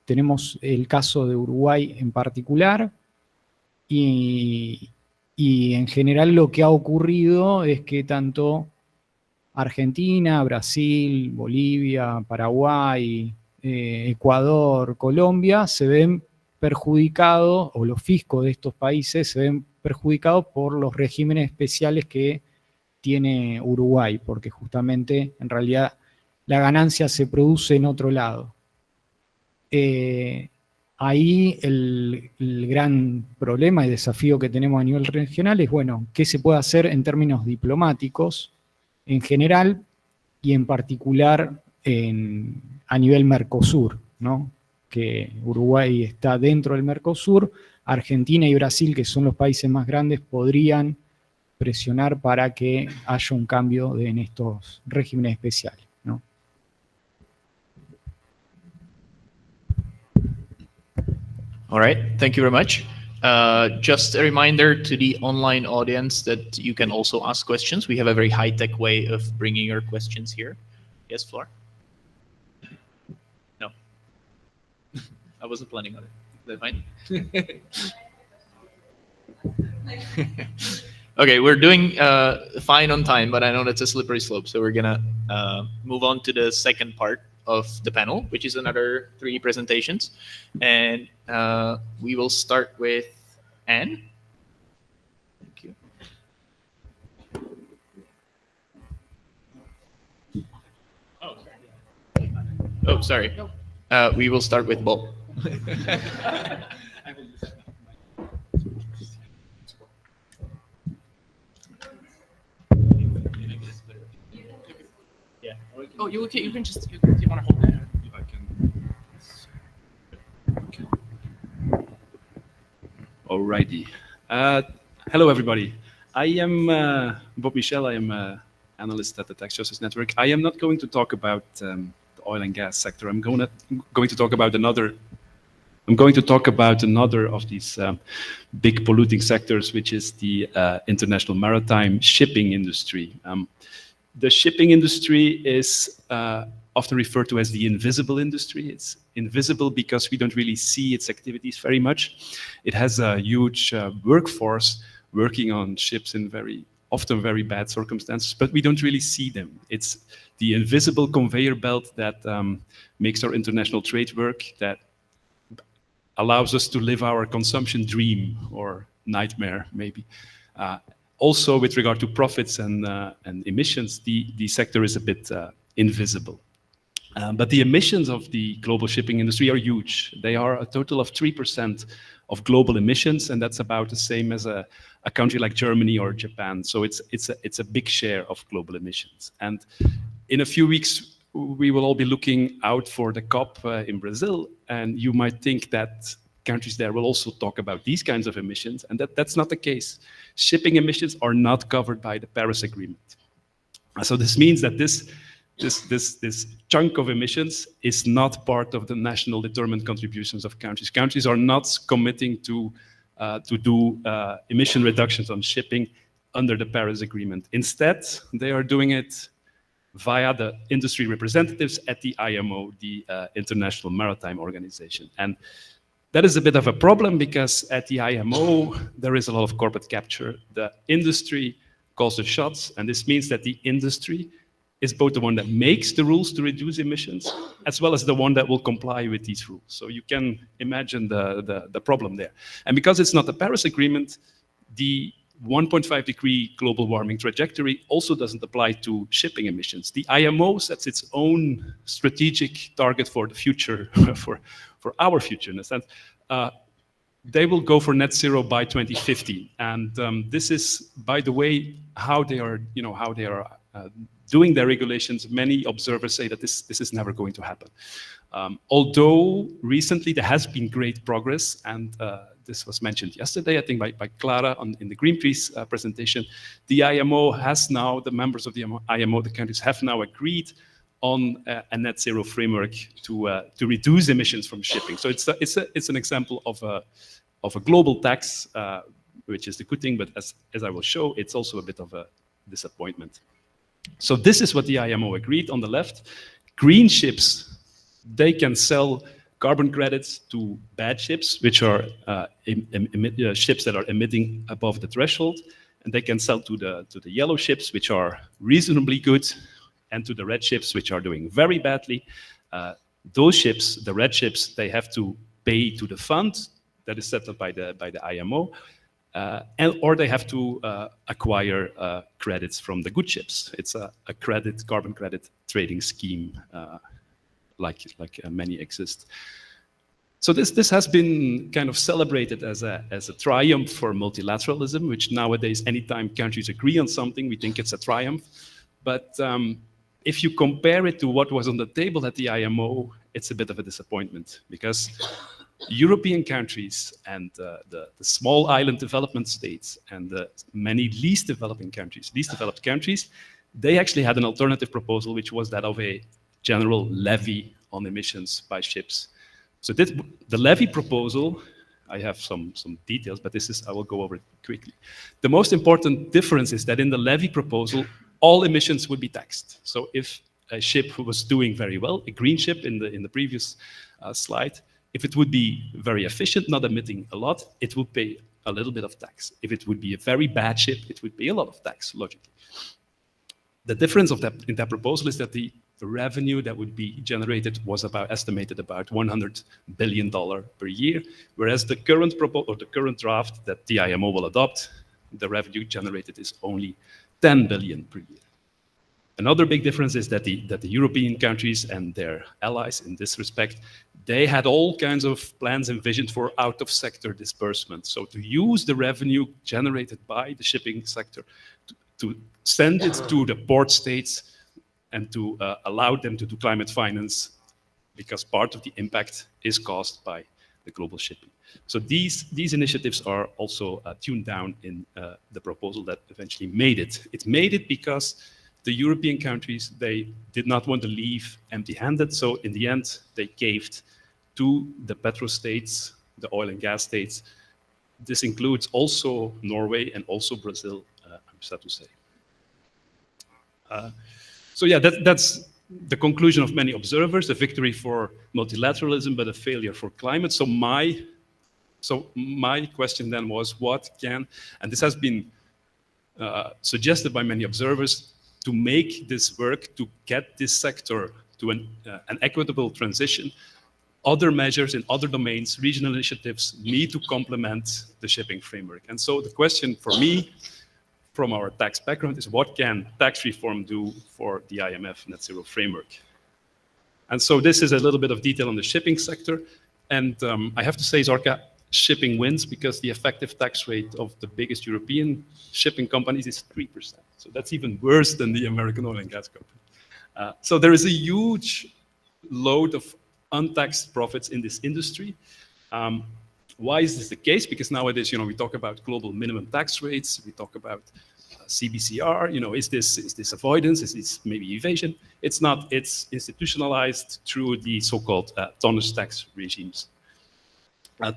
tenemos el caso de Uruguay en particular, y en general lo que ha ocurrido es que tanto Argentina, Brasil, Bolivia, Paraguay, Ecuador, Colombia se ven perjudicados, o los fiscos de estos países se ven perjudicados por los regímenes especiales que tiene Uruguay, porque justamente en realidad la ganancia se produce en otro lado. Ahí el gran problema y desafío que tenemos a nivel regional es, bueno, ¿qué se puede hacer en términos diplomáticos en general y en particular a nivel Mercosur, ¿no? Que Uruguay está dentro del Mercosur, Argentina y Brasil, que son los países más grandes, podrían presionar para que haya un cambio en estos regímenes especiales, ¿no? All right, thank you very much. Just a reminder to the online audience that you can also ask questions. We have a very high-tech way of bringing your questions here. Yes, Flor? No. I wasn't planning on it. Is that fine? Okay, we're doing fine on time, but I know that's a slippery slope, so we're gonna move on to the second part of the panel, which is another 3 presentations. And we will start with Anne. Thank you. Oh, sorry. We will start with Bob. Yeah. Oh, you can just, you want to hold it? If I can. Okay. Alrighty. Hello, everybody. I am Bob Michel. I am an analyst at the Tax Justice Network. I am not going to talk about the oil and gas sector. I'm going to talk about another. I'm going to talk about another of these big polluting sectors, which is the international maritime shipping industry. The shipping industry is often referred to as the invisible industry. It's invisible because we don't really see its activities very much. It has a huge workforce working on ships in often very bad circumstances, but we don't really see them. It's the invisible conveyor belt that makes our international trade work, that allows us to live our consumption dream or nightmare, maybe. Also, with regard to profits and emissions, the sector is a bit invisible. But the emissions of the global shipping industry are huge. They are a total of 3% of global emissions, and that's about the same as a country like Germany or Japan. So it's a big share of global emissions. And in a few weeks, we will all be looking out for the COP in Brazil, and you might think that countries there will also talk about these kinds of emissions, and that's not the case. Shipping emissions are not covered by the Paris Agreement. So this means that this chunk of emissions is not part of the national determined contributions of countries. Countries are not committing to do emission reductions on shipping under the Paris Agreement. Instead, they are doing it via the industry representatives at the IMO, the International Maritime Organization. And that is a bit of a problem because at the IMO, there is a lot of corporate capture. The industry calls the shots, and this means that the industry is both the one that makes the rules to reduce emissions, as well as the one that will comply with these rules. So you can imagine the problem there. And because it's not the Paris Agreement, the 1.5 degree global warming trajectory also doesn't apply to shipping emissions. The IMO sets its own strategic target for the future, for our future in a sense. They will go for net zero by 2050, and this is, by the way, how they are, doing their regulations. Many observers say that this is never going to happen. Although recently there has been great progress, and this was mentioned yesterday, I think by Clara in the Greenpeace presentation, the IMO has now, the members of the IMO, the countries have now agreed on a net zero framework to reduce emissions from shipping. So it's an example of a global tax, which is the good thing, but as I will show, it's also a bit of a disappointment. So this is what the IMO agreed on the left. Green ships, they can sell carbon credits to bad ships, which are ships that are emitting above the threshold, and they can sell to the yellow ships, which are reasonably good, and to the red ships, which are doing very badly. Those ships, the red ships, they have to pay to the fund that is set up by the IMO, or they have to acquire credits from the good ships. It's a carbon credit trading scheme, like many exist. So this has been kind of celebrated as a triumph for multilateralism, which nowadays, anytime countries agree on something, we think it's a triumph. But if you compare it to what was on the table at the IMO, it's a bit of a disappointment, because European countries and the small island development states and the many least developed countries, they actually had an alternative proposal, which was that of a general levy on emissions by ships. So the levy proposal, I have some details, but I will go over it quickly. The most important difference is that in the levy proposal, all emissions would be taxed. So if a ship was doing very well, a green ship in the previous slide, if it would be very efficient, not emitting a lot, it would pay a little bit of tax. If it would be a very bad ship, it would pay a lot of tax, logically. The difference in that proposal is that the revenue that would be generated was estimated about $100 billion per year, whereas the current draft that the IMO will adopt, the revenue generated is only $10 billion per year. Another big difference is that the European countries and their allies in this respect, they had all kinds of plans envisioned for out-of-sector disbursement. So to use the revenue generated by the shipping sector to send it to the port states and to allow them to do climate finance, because part of the impact is caused by the global shipping. So these initiatives are also tuned down in the proposal that eventually made it. It made it because the European countries, they did not want to leave empty-handed, so in the end, they caved to the petro states, the oil and gas states. This includes also Norway and also Brazil, I'm sad to say. So yeah, that's the conclusion of many observers, a victory for multilateralism, but a failure for climate. So my question then was, what can, and this has been suggested by many observers, to make this work, to get this sector to an equitable transition, other measures in other domains, regional initiatives need to complement the shipping framework. And so the question for me, from our tax background, is what can tax reform do for the IMF net zero framework? And so this is a little bit of detail on the shipping sector. And I have to say, Zorka, shipping wins because the effective tax rate of the biggest European shipping companies is 3%. So that's even worse than the American oil and gas company. So there is a huge load of untaxed profits in this industry. Why is this the case? Because nowadays, we talk about global minimum tax rates. We talk about CBCR. Is this avoidance? Is this maybe evasion? It's not. It's institutionalized through the so-called tonnage tax regimes.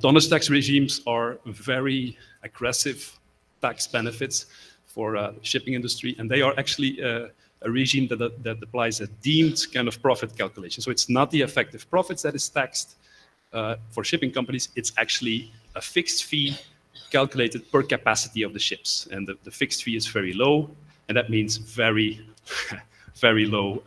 Tonnage tax regimes are very aggressive tax benefits for shipping industry, and they are actually a regime that applies a deemed kind of profit calculation. So it's not the effective profits that is taxed for shipping companies. It's actually a fixed fee calculated per capacity of the ships, and the fixed fee is very low, and that means very very low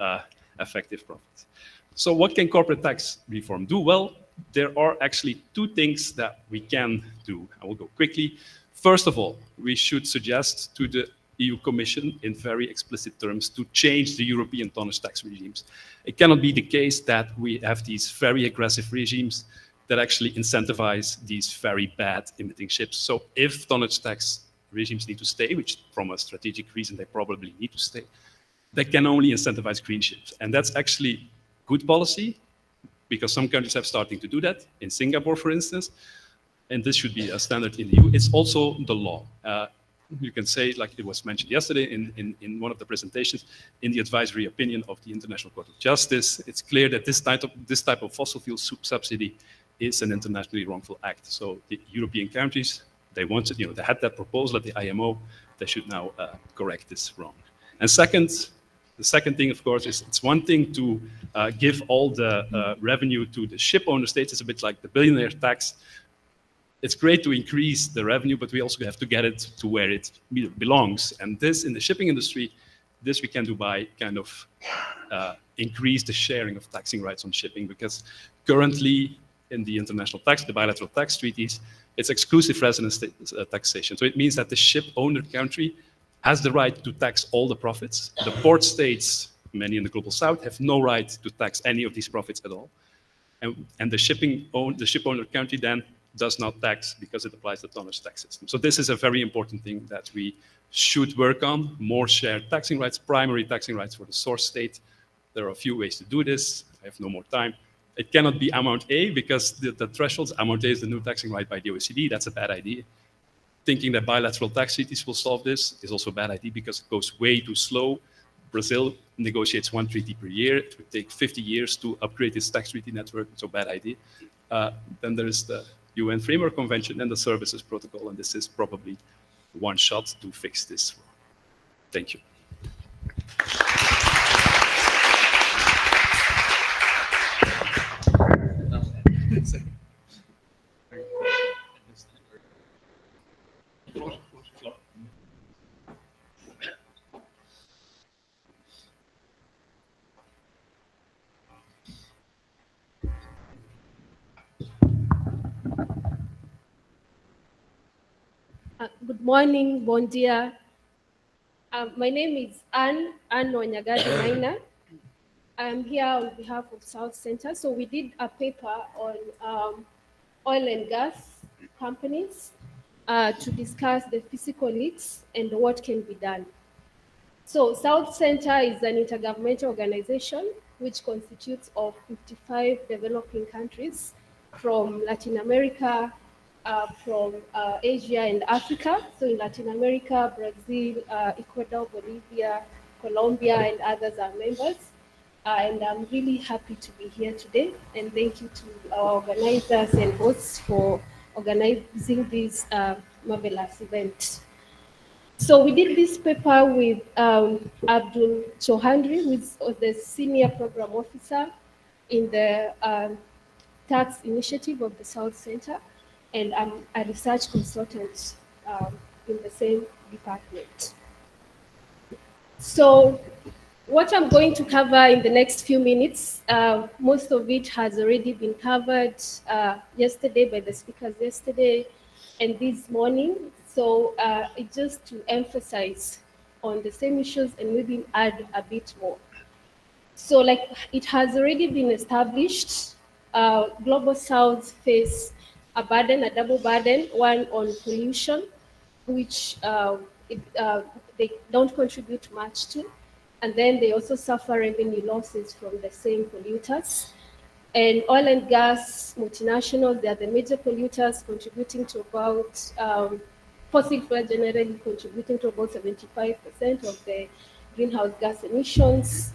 effective profits. So what can corporate tax reform do? Well, there are actually two things that we can do. I will go quickly. First of all, we should suggest to the EU Commission in very explicit terms to change the European tonnage tax regimes. It cannot be the case that we have these very aggressive regimes that actually incentivize these very bad emitting ships. So if tonnage tax regimes need to stay, which from a strategic reason they probably need to stay, they can only incentivize green ships. And that's actually good policy, because some countries have started to do that, in Singapore, for instance, and this should be a standard in the EU. It's also the law. You can say, like it was mentioned yesterday in one of the presentations, in the advisory opinion of the International Court of Justice, it's clear that this type of fossil fuel subsidy is an internationally wrongful act. So the European countries, they wanted, they had that proposal at the IMO, they should now correct this wrong. And second, the second thing, of course, is it's one thing to give all the revenue to the ship owner states. It's a bit like the billionaire tax. It's great to increase the revenue, but we also have to get it to where it belongs. And this, in the shipping industry, this we can do by kind of increase the sharing of taxing rights on shipping, because currently in the international tax, the bilateral tax treaties, it's exclusive residence taxation. So it means that the ship owner country has the right to tax all the profits. The port states, many in the global south, have no right to tax any of these profits at all. And the ship owner country then does not tax because it applies the tonnage tax system. So this is a very important thing that we should work on. More shared taxing rights, primary taxing rights for the source state. There are a few ways to do this. I have no more time. It cannot be amount A because the thresholds, amount A is the new taxing right by the OECD. That's a bad idea. Thinking that bilateral tax treaties will solve this is also a bad idea because it goes way too slow. Brazil negotiates one treaty per year. It would take 50 years to upgrade its tax treaty network. So bad idea. Then there is the UN Framework Convention and the Services Protocol, and this is probably one shot to fix this. Thank you. Good morning, bon dia. My name is Anne Onyagadi Maina. I'm here on behalf of South Center. So we did a paper on oil and gas companies to discuss the physical leaks and what can be done. So South Center is an intergovernmental organization which constitutes of 55 developing countries from Latin America, from Asia and Africa. So in Latin America, Brazil, Ecuador, Bolivia, Colombia, and others are members. And I'm really happy to be here today. And thank you to our organizers and hosts for organizing this marvelous event. So we did this paper with Abdul Chouhandri, who is the Senior Program Officer in the Tax Initiative of the South Center. And I'm a research consultant in the same department. So what I'm going to cover in the next few minutes, most of it has already been covered yesterday by the speakers yesterday and this morning. So it's just to emphasize on the same issues and maybe add a bit more. So like it has already been established, Global South face a burden, a double burden, one on pollution, which they don't contribute much to. And then they also suffer revenue losses from the same polluters. And oil and gas multinationals, they are the major polluters, contributing to about, fossil fuel generally contributing to about 75% of the greenhouse gas emissions.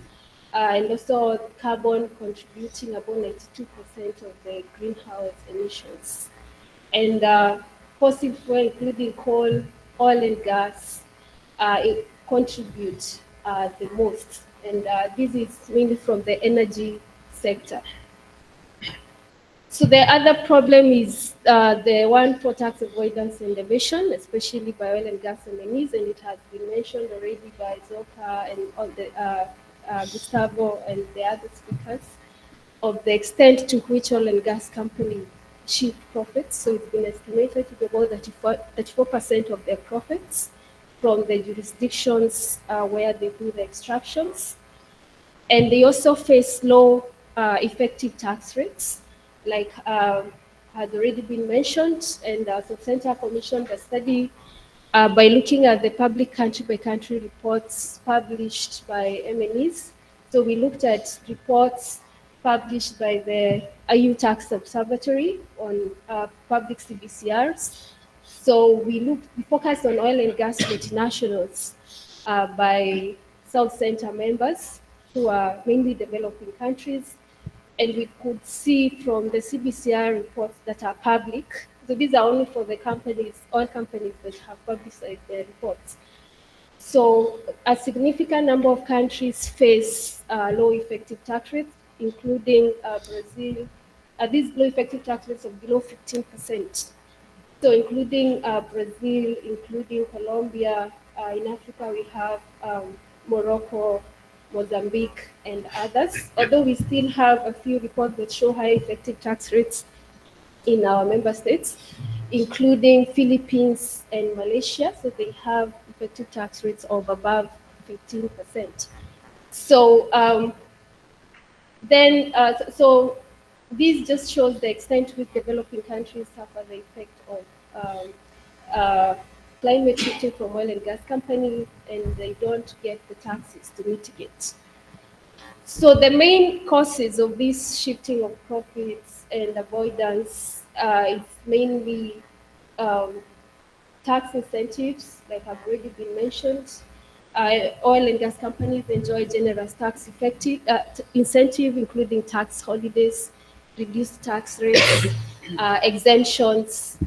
And also carbon contributing about 92% of the greenhouse emissions. And fossil fuel, including coal, oil and gas, it contributes the most. And this is mainly from the energy sector. So the other problem is the one for tax avoidance and evasion, especially by oil and gas MNEs, and it has been mentioned already by Zoka and all the Gustavo and the other speakers, of the extent to which oil and gas companies shift profits. So it's been estimated to be about 34% of their profits from the jurisdictions where they do the extractions. And they also face low effective tax rates, like has already been mentioned, and the Center commissioned a study by looking at the public country-by-country reports published by MNEs. So we looked at reports published by the EU Tax Observatory on public CBCRs. So we focused on oil and gas multinationals by South Center members who are mainly developing countries. And we could see from the CBCR reports that are public, so these are only for the companies, oil companies that have publicized their reports. So a significant number of countries face low effective tax rates, including Brazil. These low effective tax rates of below 15%. So including Brazil, including Colombia, in Africa we have Morocco, Mozambique, and others. Although we still have a few reports that show high effective tax rates in our member states, including Philippines and Malaysia. So they have effective tax rates of above 15%. So so this just shows the extent to which developing countries suffer the effect of climate shifting from oil and gas companies, and they don't get the taxes to mitigate. So the main causes of this shifting of profits and avoidance is mainly tax incentives, like have already been mentioned. Oil and gas companies enjoy generous tax incentive, including tax holidays, reduced tax rates, exemptions,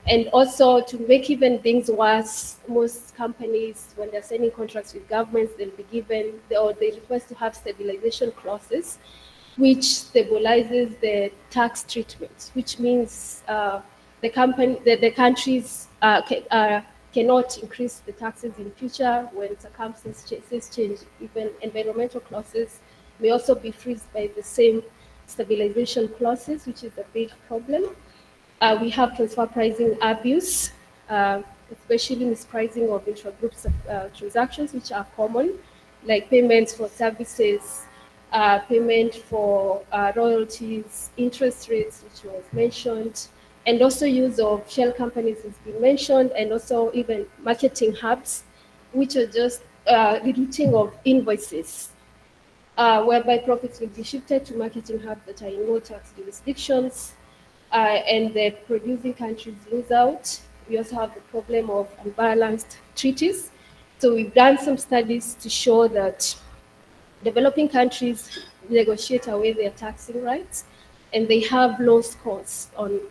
and also to make even things worse, most companies, when they're signing contracts with governments, they'll be given, or they request to have stabilization clauses, which stabilizes the tax treatment, which means the countries cannot increase the taxes in future when circumstances change. Even environmental clauses may also be freezed by the same stabilization clauses, which is a big problem. We have transfer pricing abuse, especially mispricing of intra-group transactions, which are common, like payments for services, payment for royalties, interest rates, which was mentioned, and also use of shell companies has been mentioned, and also even marketing hubs, which are just rerouting of invoices, whereby profits will be shifted to marketing hubs that are in low tax jurisdictions, and the producing countries lose out. We also have the problem of unbalanced treaties. So we've done some studies to show that developing countries negotiate away their taxing rights, and they have low scores on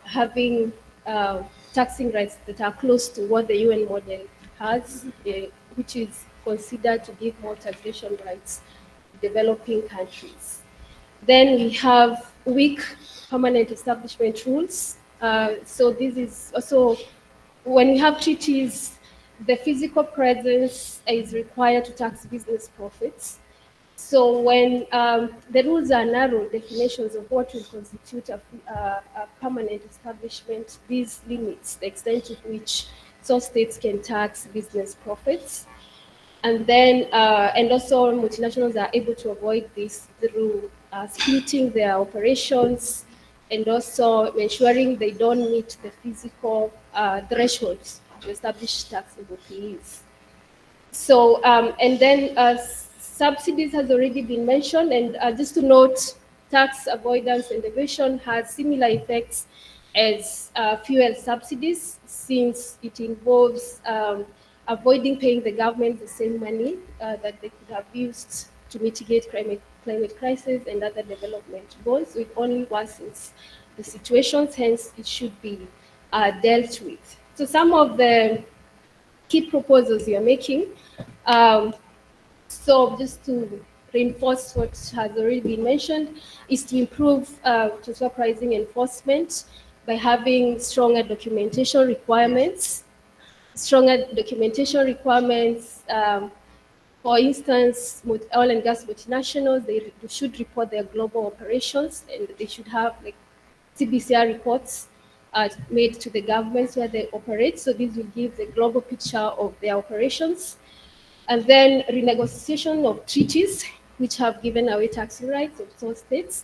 having taxing rights that are close to what the UN model has, which is considered to give more taxation rights to developing countries. Then we have weak permanent establishment rules. So this is also, when we have treaties, the physical presence is required to tax business profits. So when the rules are narrow definitions of what will constitute a permanent establishment, this limits the extent to which source states can tax business profits. And then, and also multinationals are able to avoid this through splitting their operations and also ensuring they don't meet the physical thresholds to establish taxable PEs. So, and then subsidies has already been mentioned, and just to note, tax avoidance and evasion has similar effects as fuel subsidies, since it involves avoiding paying the government the same money that they could have used to mitigate climate crisis and other development goals. So it only worsens the situations, hence it should be dealt with. So some of the key proposals we are making, so just to reinforce what has already been mentioned, is to improve transfer pricing enforcement by having stronger documentation requirements, For instance, oil and gas multinationals, they should report their global operations, and they should have like CBCR reports made to the governments where they operate. So this will give the global picture of their operations. And then renegotiation of treaties, which have given away tax rights of some states,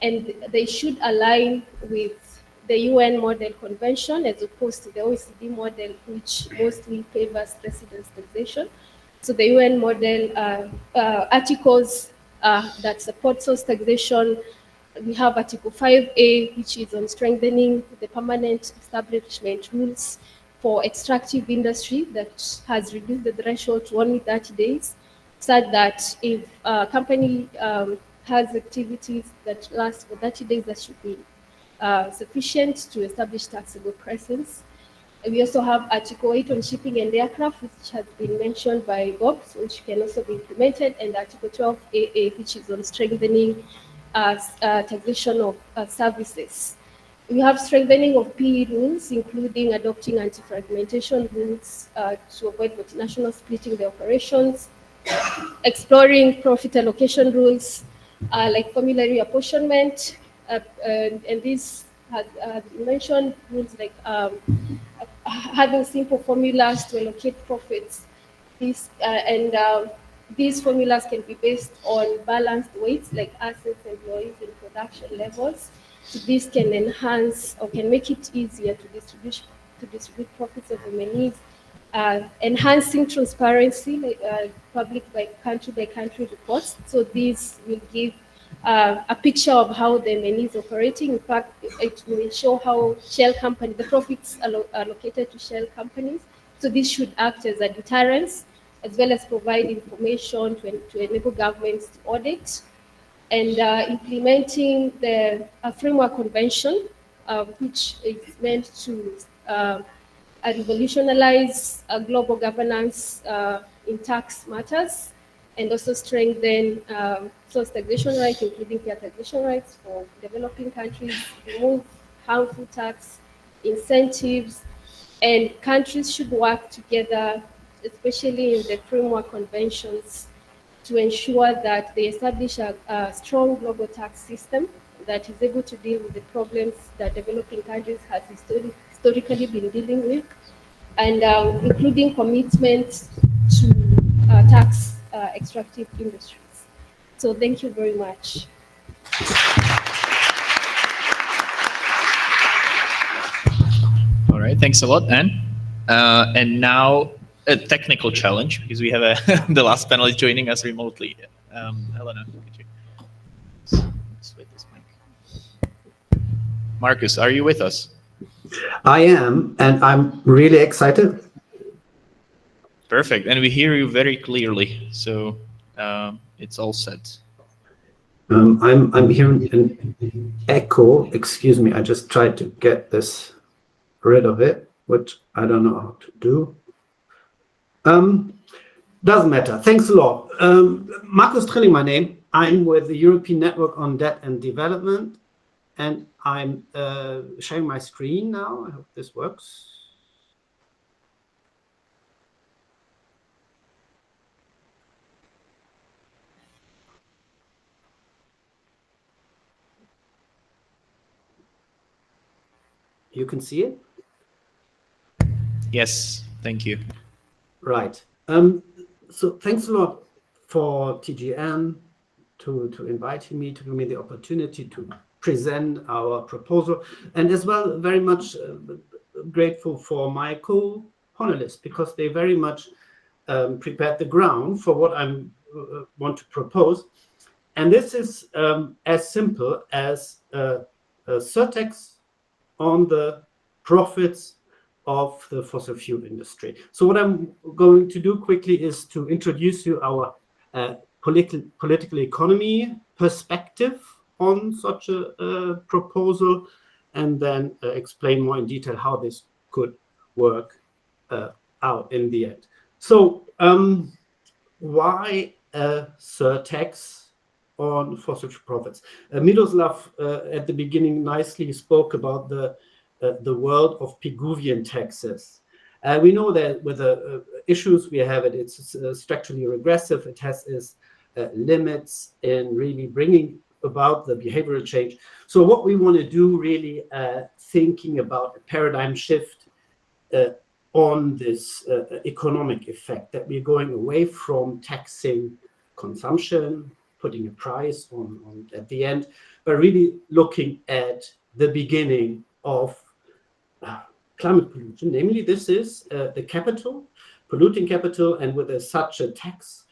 and they should align with the UN model convention as opposed to the OECD model, which mostly favors residence taxation. So the UN model articles that support source taxation, we have Article 5A, which is on strengthening the permanent establishment rules for extractive industry that has reduced the threshold to only 30 days, such that if a company has activities that last for 30 days, that should be sufficient to establish taxable presence. We also have Article 8 on shipping and aircraft, which has been mentioned by Bob, which can also be implemented, and Article 12AA, which is on strengthening taxation of services. We have strengthening of PE rules, including adopting anti-fragmentation rules to avoid multinationals splitting their operations, exploring profit allocation rules like formulary apportionment, and this has mentioned rules like having simple formulas to allocate profits. These formulas can be based on balanced weights like assets, employees, and production levels. So this can enhance or can make it easier to distribute profits of MNEs, enhancing transparency, like public by country reports. So this will give a picture of how the MNE is operating. In fact, it will show how shell company, the profits are allocated to shell companies. So this should act as a deterrence, as well as provide information to enable governments to audit. And implementing the framework convention, which is meant to revolutionize global governance in tax matters, and also strengthen source taxation rights, including fair taxation rights for developing countries, remove harmful tax incentives, and countries should work together, especially in the framework conventions, to ensure that they establish a strong global tax system that is able to deal with the problems that developing countries have historically been dealing with, and including commitments to tax extractive industries. So thank you very much. All right, thanks a lot, Anne. And now a technical challenge, because we have the last panelist joining us remotely. Helena, could you switch this mic? Marcus, are you with us? I am, and I'm really excited. Perfect, and we hear you very clearly, so it's all set. I'm hearing an echo. Excuse me, I just tried to get this rid of it, which I don't know how to do. Doesn't matter. Thanks a lot. Marcus Trilling, my name. I'm with the European Network on Debt and Development, and I'm sharing my screen now. I hope this works. You can see it? Yes, thank you. Right. So thanks a lot for TGN to inviting me, to give me the opportunity to present our proposal, and as well very much grateful for my co-panelists, because they very much prepared the ground for what I want to propose. And this is as simple as a surtax on the profits of the fossil fuel industry. So what I'm going to do quickly is to introduce you our political economy perspective on such a proposal, and then explain more in detail how this could work out in the end. So why a surtax on fossil fuel profits? Miroslav at the beginning nicely spoke about the world of Pigouvian taxes. We know that with the issues we have, it's structurally regressive. It has its limits in really bringing about the behavioral change. So what we want to do really, thinking about a paradigm shift on this economic effect, that we're going away from taxing consumption, putting a price on at the end, but really looking at the beginning of climate pollution. Namely, this is the capital, polluting capital, and with such a tax,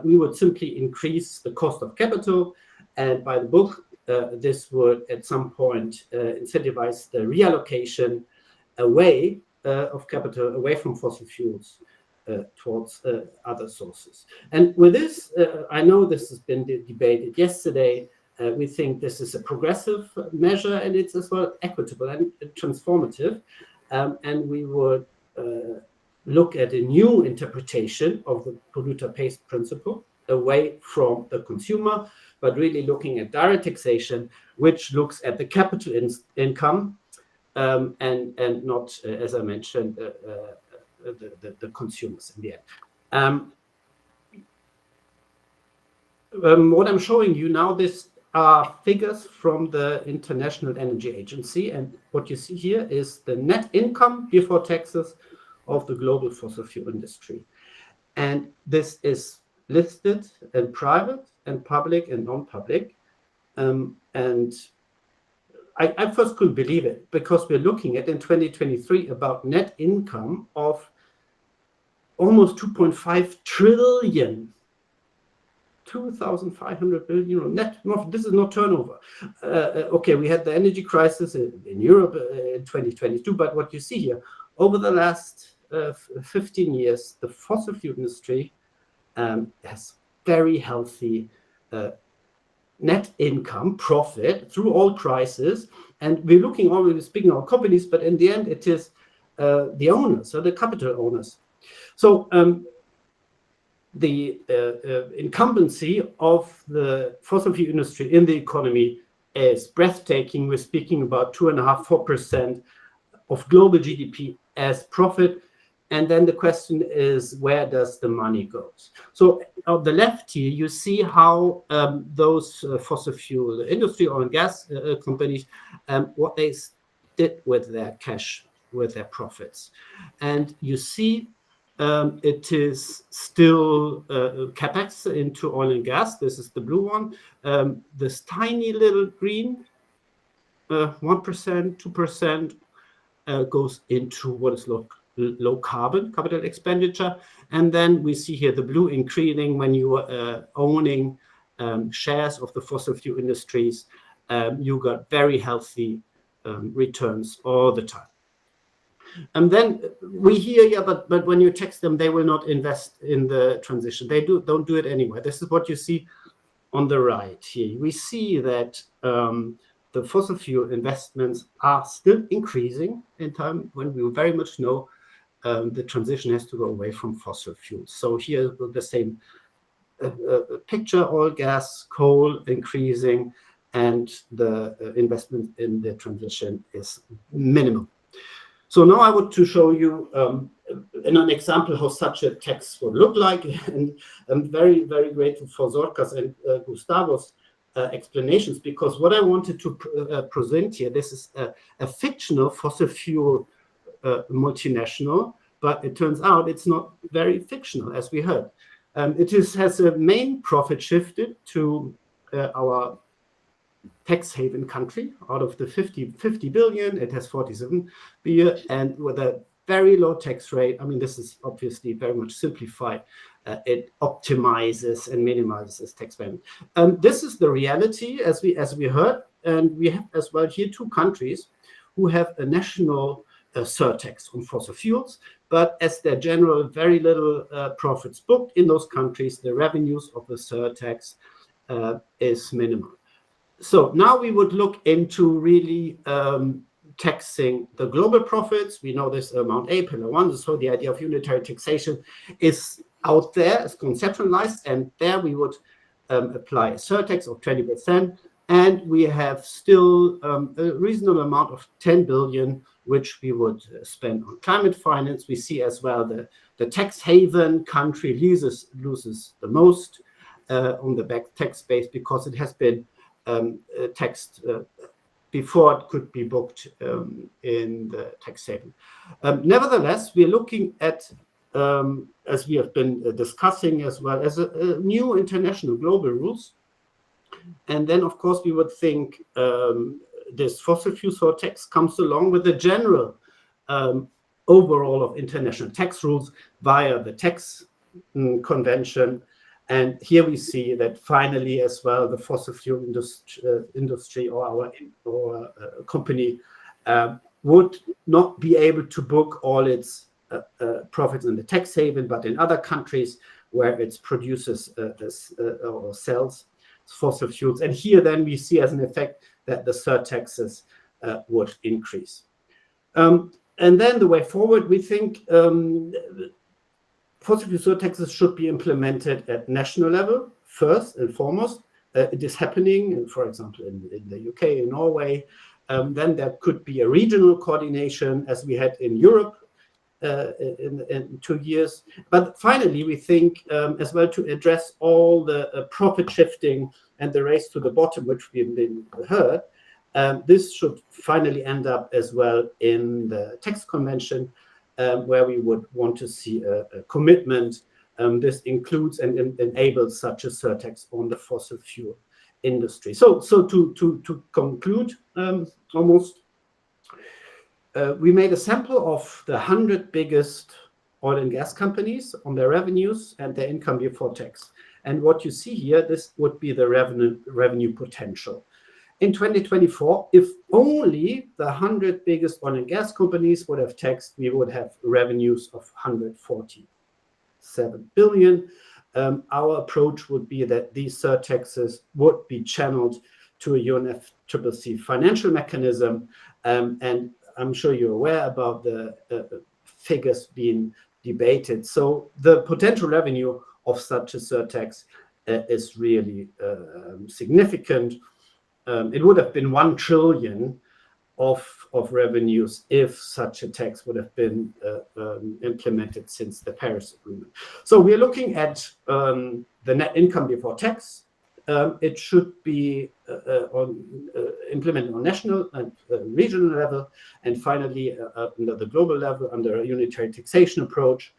we would simply increase the cost of capital, and by the book, this would at some point incentivize the reallocation away of capital, away from fossil fuels towards other sources. And with this, I know this has been debated yesterday. We think this is a progressive measure, and it's as well equitable and transformative. And we would look at a new interpretation of the polluter pays principle, away from the consumer, but really looking at direct taxation, which looks at the capital income and not, as I mentioned, the consumers in the end. What I'm showing you now, this are figures from the International Energy Agency, and what you see here is the net income before taxes of the global fossil fuel industry. And this is listed in private and public and non-public. And I first couldn't believe it, because we're looking at in 2023 about net income of almost 2.5 trillion, 2,500 billion euro net. This is not turnover. Okay, we had the energy crisis in Europe in 2022, but what you see here, over the last 15 years, the fossil fuel industry has very healthy net income profit through all crises. And we're looking already speaking of companies, but in the end, it is the owners, so the capital owners. So the incumbency of the fossil fuel industry in the economy is breathtaking. We're speaking about 2.5–4% of global GDP as profit. And then the question is, where does the money go? So on the left here, you see how those fossil fuel industry, oil and gas companies, what they did with their cash, with their profits. And you see it is still capex into oil and gas. This is the blue one. This tiny little green, 1%, 2% goes into what is low carbon capital expenditure. And then we see here the blue increasing when you are owning shares of the fossil fuel industries. You got very healthy returns all the time. And then we hear, yeah, but when you tax them, they will not invest in the transition. They don't do it anyway. This is what you see on the right here. We see that the fossil fuel investments are still increasing in time, when we very much know the transition has to go away from fossil fuels. So here the same picture: oil, gas, coal increasing, and the investment in the transition is minimal. So now I want to show you in an example how such a tax would look like. And I'm very, very grateful for Zorka's and Gustavo's explanations, because what I wanted to present here, this is a fictional fossil fuel multinational, but it turns out it's not very fictional, as we heard. It has a main profit shifted to our tax haven country. Out of the 50 billion, it has 47 billion, and with a very low tax rate. I mean, this is obviously very much simplified. It optimizes and minimizes tax payment. This is the reality, as we heard, and we have as well here two countries who have a national surtax on fossil fuels, but as their general very little profits booked in those countries, the revenues of the surtax is minimal. So now we would look into really taxing the global profits. We know this amount A, pillar one, so the idea of unitary taxation is out there, is conceptualized, and there we would apply a surtax of 20%, and we have still a reasonable amount of 10 billion which we would spend on climate finance. We see as well the tax haven country loses the most on the back tax base because it has been taxed before it could be booked in the tax haven. Nevertheless, we're looking at, as we have been discussing as well, as a new international global rules. And then, of course, we would think this fossil fuel surtax comes along with the general overall of international tax rules via the tax convention. And here we see that finally as well, the fossil fuel industry or our company would not be able to book all its profits in the tax haven, but in other countries where it produces or sells fossil fuels. And here then we see as an effect that the surtaxes would increase. And then the way forward, we think fossil fuel surtaxes should be implemented at national level first and foremost. It is happening, for example, in the UK, in Norway. Then there could be a regional coordination as we had in Europe in 2 years. But finally, we think as well to address all the profit shifting and the race to the bottom, which we've been heard. This should finally end up as well in the tax convention, where we would want to see a commitment. This includes and enables such a surtax on the fossil fuel industry. So to conclude, almost, we made a sample of the 100 biggest oil and gas companies on their revenues and their income before tax. And what you see here, this would be the revenue potential. In 2024, if only the 100 biggest oil and gas companies would have taxed, we would have revenues of 147 billion. Our approach would be that these surtaxes would be channeled to a UNFCCC financial mechanism. And I'm sure you're aware about the figures being debated. So the potential revenue of such a surtax is really significant. It would have been 1 trillion of revenues if such a tax would have been implemented since the Paris Agreement. So we're looking at the net income before tax. It should be implemented on national and regional level, and finally under the global level under a unitary taxation approach.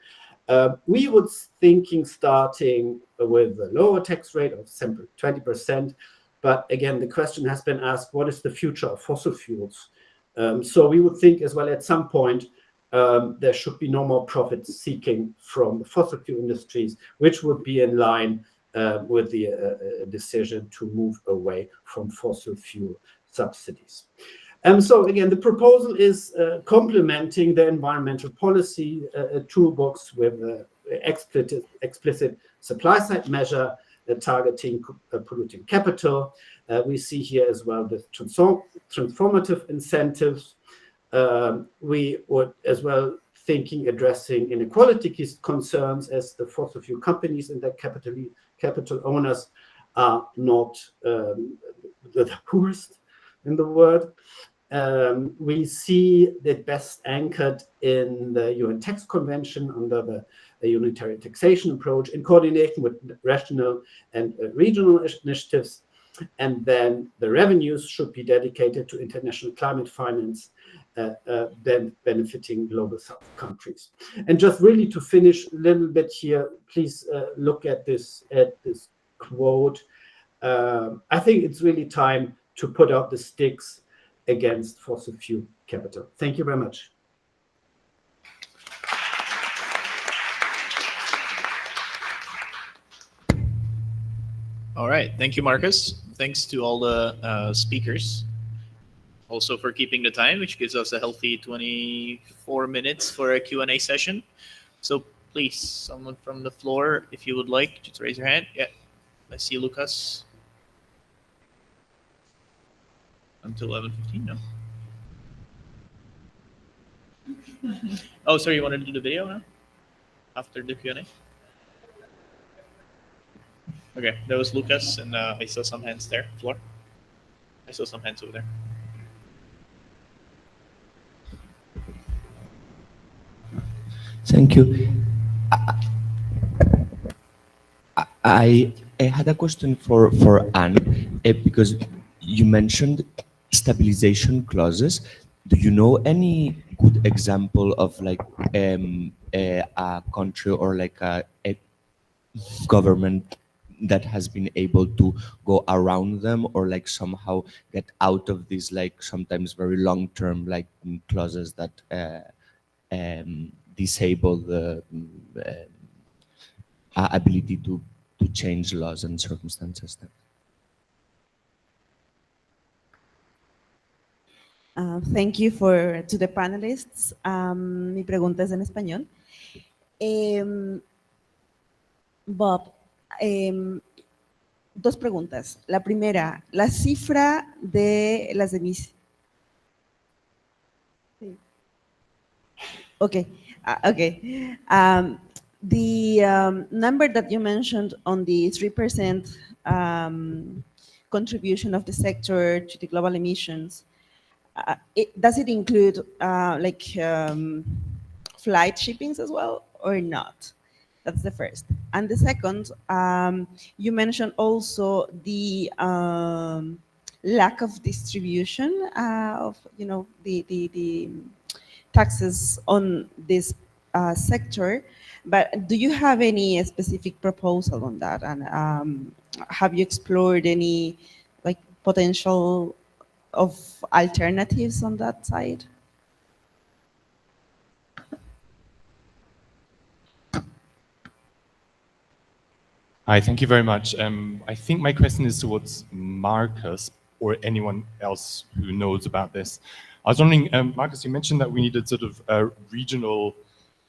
We would thinking starting with a lower tax rate of 20%. But again, the question has been asked, what is the future of fossil fuels? So we would think as well at some point, there should be no more profit seeking from the fossil fuel industries, which would be in line with the decision to move away from fossil fuel subsidies. So again, the proposal is complementing the environmental policy toolbox with explicit supply-side measure targeting polluting capital. We see here as well the transformative incentives. We would as well thinking addressing inequality concerns as the fossil fuel companies and their capital owners are not the poorest in the world. We see that best anchored in the UN Tax Convention under the unitary taxation approach in coordination with national and regional initiatives. And then the revenues should be dedicated to international climate finance, then benefiting global south countries. And just really to finish a little bit here, please look at this quote. I think it's really time to put out the sticks against fossil fuel capital. Thank you very much. All right. Thank you, Marcus. Thanks to all the speakers. Also for keeping the time, which gives us a healthy 24 minutes for a Q&A session. So please, someone from the floor, if you would like, just raise your hand. Yeah, I see Lucas. Until 11:15, no? Oh, sorry, you wanted to do the video now? After the Q&A? Okay, that was Lucas, and I saw some hands there. Floor? I saw some hands over there. Thank you. I had a question for Anne, because you mentioned stabilization clauses. Do you know any good example of like a country or like a government that has been able to go around them or like somehow get out of these like sometimes very long-term like clauses that disable the ability to change laws and circumstances? Thank you to the panelists. Mi pregunta es en español. Bob, dos preguntas. La primera, la cifra de las emisiones. Okay, okay. The number that you mentioned on the 3% contribution of the sector to the global emissions, does it include flight shippings as well or not? That's the first. And the second, you mentioned also the lack of distribution of the taxes on this sector. But do you have any specific proposal on that? And have you explored any potential of alternatives on that side? Hi, thank you very much. I think my question is towards Marcus or anyone else who knows about this. I was wondering, Marcus, you mentioned that we needed sort of regional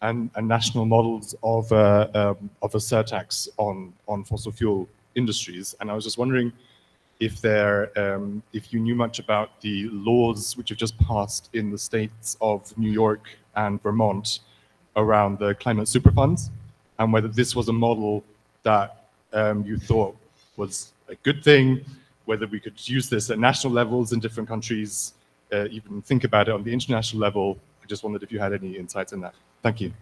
and national models of a surtax on fossil fuel industries, and I was just wondering if you knew much about the laws which have just passed in the states of New York and Vermont around the climate superfunds, and whether this was a model that you thought was a good thing, whether we could use this at national levels in different countries, even think about it on the international level. I just wondered if you had any insights in that. Thank you.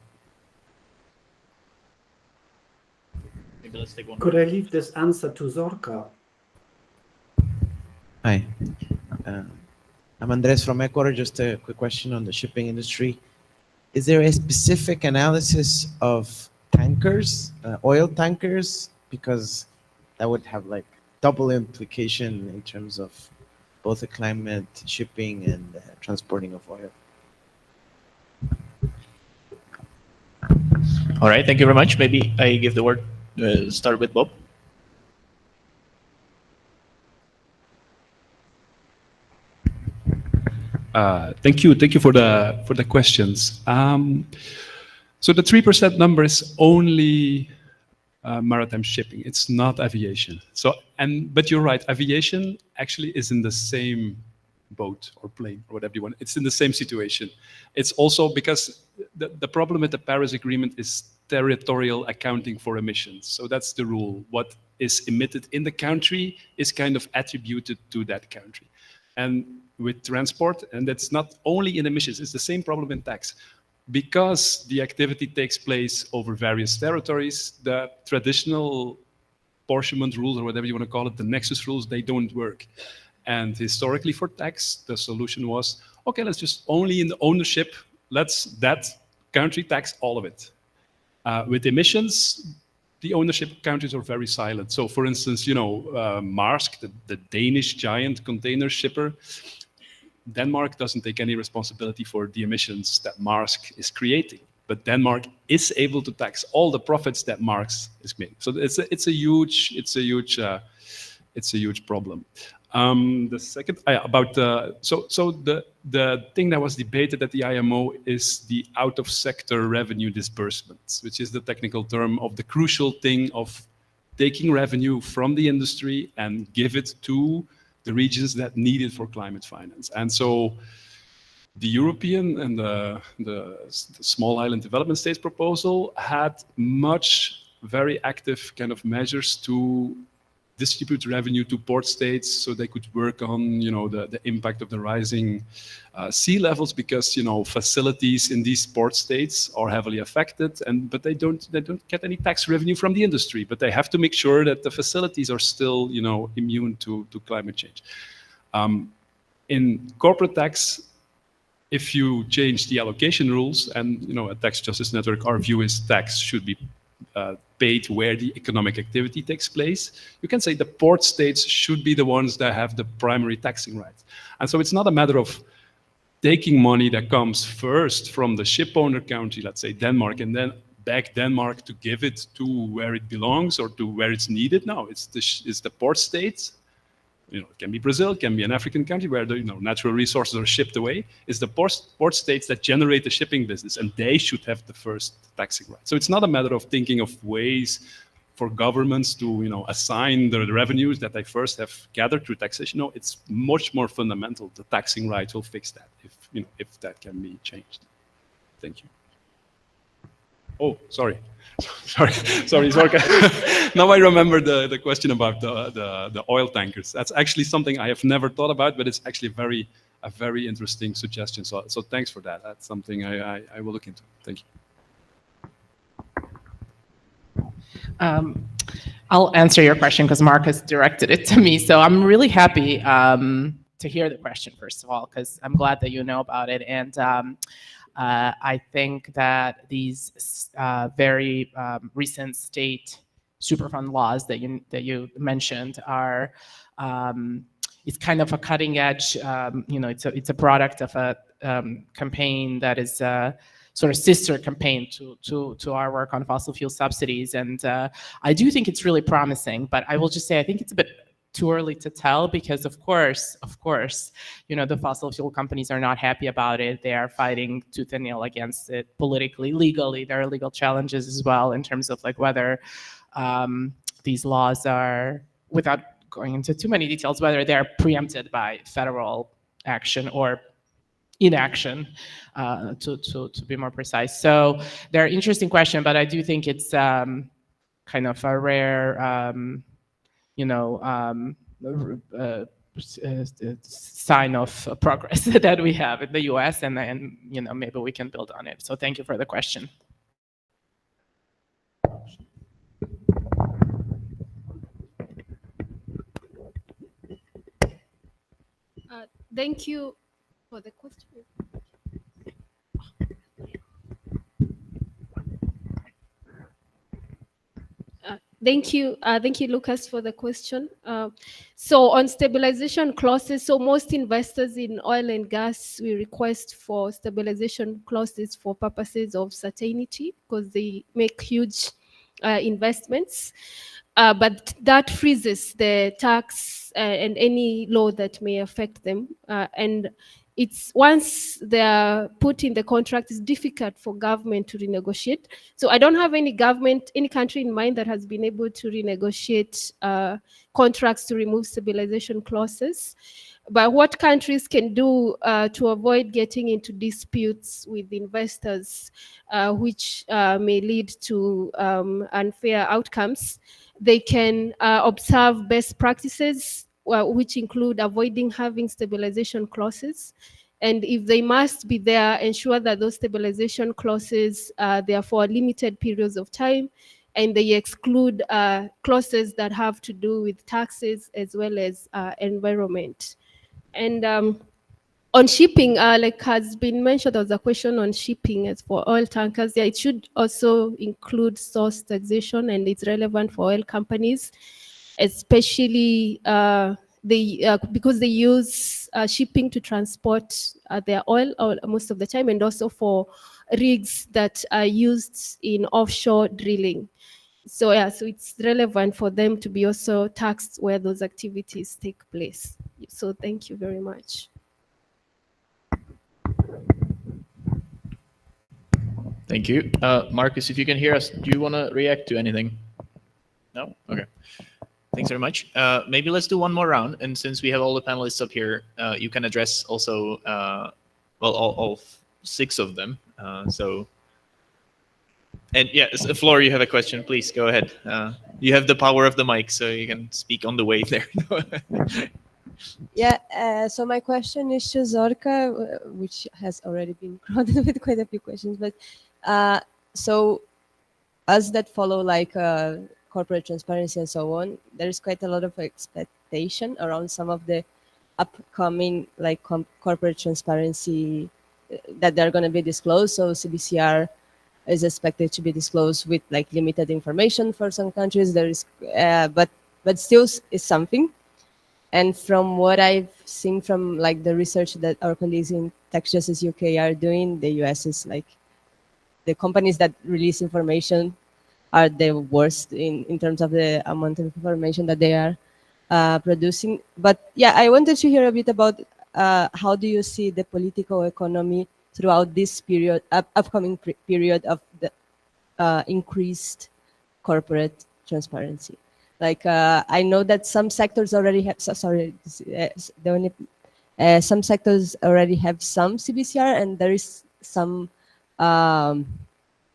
Maybe let's take one. Could I leave this answer to Zorka? Hi, I'm Andres from Ecuador. Just a quick question on the shipping industry. Is there a specific analysis of tankers, oil tankers? Because that would have like double implication in terms of both the climate, shipping, and transporting of oil. All right, thank you very much. Maybe I give the word, start with Bob. Thank you for the questions. So the 3% number is only maritime shipping. It's not aviation. But you're right. Aviation actually is in the same boat or plane or whatever you want. It's in the same situation. It's also because the problem with the Paris Agreement is territorial accounting for emissions. So that's the rule. What is emitted in the country is kind of attributed to that country. And with transport, and that's not only in emissions, it's the same problem in tax. Because the activity takes place over various territories, the traditional apportionment rules, or whatever you want to call it, the nexus rules, they don't work. And historically for tax, the solution was, okay, let's just only in the ownership, let's that country tax all of it. With emissions, the ownership countries are very silent. So for instance, Maersk, the Danish giant container shipper, Denmark doesn't take any responsibility for the emissions that Maersk is creating, but Denmark is able to tax all the profits that Maersk is making. So it's a huge problem. The second about the thing that was debated at the IMO is the out-of-sector revenue disbursements, which is the technical term of the crucial thing of taking revenue from the industry and give it to the regions that need it for climate finance. And so the European and the small island development states proposal had very active kind of measures to distribute revenue to port states so they could work on, the impact of the rising sea levels, because, facilities in these port states are heavily affected, but they don't get any tax revenue from the industry, but they have to make sure that the facilities are still, immune to climate change. In corporate tax, if you change the allocation rules and, at Tax Justice Network, our view is tax should be paid where the economic activity takes place. You can say the port states should be the ones that have the primary taxing rights. And so it's not a matter of taking money that comes first from the ship owner country, let's say Denmark, and then back Denmark to give it to where it belongs or to where it's needed. No, it's the port states. It can be Brazil, it can be an African country where the natural resources are shipped away. It's the port states that generate the shipping business, and they should have the first taxing right. So it's not a matter of thinking of ways for governments to assign the revenues that they first have gathered through taxation. No, it's much more fundamental. The taxing right will fix that if that can be changed. Thank you. Oh, sorry. Sorry, Zorka. Now I remember the question about the oil tankers. That's actually something I have never thought about, but it's actually a very interesting suggestion. So thanks for that. That's something I will look into. Thank you. I'll answer your question because Marcus directed it to me. So I'm really happy to hear the question, first of all, because I'm glad that you know about it. And I think that these very recent state Superfund laws that you mentioned are it's kind of a cutting edge. It's a product of a campaign that is sort of sister campaign to our work on fossil fuel subsidies, and I do think it's really promising. But I will just say I think it's a bit too early to tell, because of course, the fossil fuel companies are not happy about it. They are fighting tooth and nail against it politically, legally. There are legal challenges as well in terms of whether these laws are, without going into too many details, whether they're preempted by federal action or inaction, to be more precise. So they're an interesting question, but I do think it's kind of a rare sign of progress that we have in the US, and maybe we can build on it. So thank you for the question. Thank you for the question. Thank you, Lucas, for the question. So on stabilization clauses, so most investors in oil and gas, we request for stabilization clauses for purposes of certainty, because they make huge investments. But that freezes the tax and any law that may affect them. And it's once they're put in the contract, it's difficult for government to renegotiate. So I don't have any country in mind that has been able to renegotiate contracts to remove stabilization clauses. But what countries can do to avoid getting into disputes with investors, which may lead to unfair outcomes, they can observe best practices, which include avoiding having stabilization clauses. And if they must be there, ensure that those stabilization clauses they are for limited periods of time, and they exclude clauses that have to do with taxes as well as environment. And on shipping, like has been mentioned, there was a question on shipping as for oil tankers. Yeah, it should also include source taxation, and it's relevant for oil companies, especially because they use shipping to transport their oil most of the time, and also for rigs that are used in offshore drilling. So yeah, so it's relevant for them to be also taxed where those activities take place. So thank you very much. Thank you. Marcus, if you can hear us, do you want to react to anything? No? Okay. Thanks very much. Maybe let's do one more round. And since we have all the panelists up here, you can address also, well, all 6 of them. So And yes, Flora, you have a question. Please go ahead. You have the power of the mic, so you can speak on the way there. Yeah, so my question is to Zorka, which has already been crowded with quite a few questions. But so us that follow like corporate transparency and so on, there is quite a lot of expectation around some of the upcoming like corporate transparency that they're going to be disclosed. So CBCR is expected to be disclosed with like limited information for some countries. There is, but still is something. And from what I've seen from like the research that our colleagues in Tax Justice UK are doing, the US is like the companies that release information are the worst in terms of the amount of information that they are producing. But yeah, I wanted to hear a bit about how do you see the political economy throughout this period, upcoming period of the increased corporate transparency. Like I know that some sectors already have. Some sectors already have some CBCR, and there is some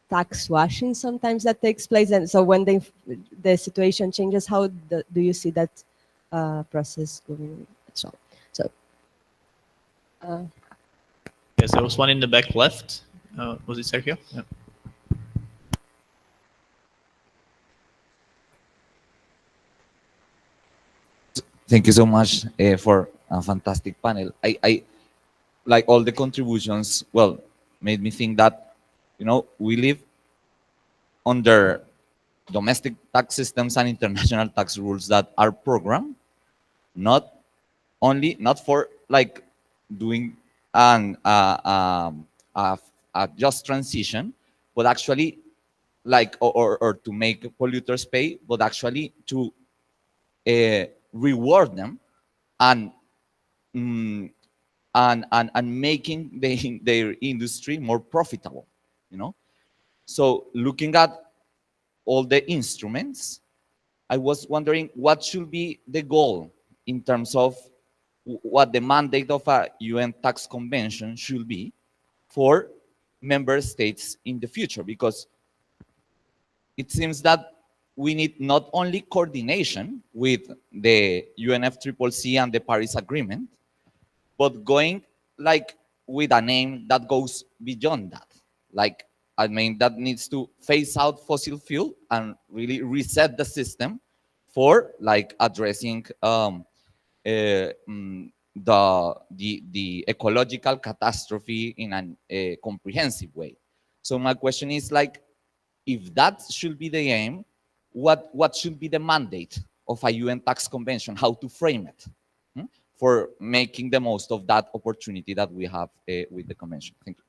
tax washing sometimes that takes place. And so when the situation changes, how do you see that process going? So. Yes, there was one in the back left. Was it Sergio? Yeah. Thank you so much for a fantastic panel. I like all the contributions. Well, made me think that, you know, we live under domestic tax systems and international tax rules that are programmed, not for like doing a just transition, but actually like or to make polluters pay, but actually to reward them and making their industry more profitable, you know. So looking at all the instruments, I was wondering what should be the goal in terms of what the mandate of a UN tax convention should be for member states in the future, because it seems that we need not only coordination with the UNFCCC and the Paris Agreement, but going like with a name that goes beyond that. Like, I mean, that needs to phase out fossil fuel and really reset the system for like addressing the ecological catastrophe in a comprehensive way. So my question is like, if that should be the aim, what should be the mandate of a UN tax convention? How to frame it for making the most of that opportunity that we have with the convention? Thank you.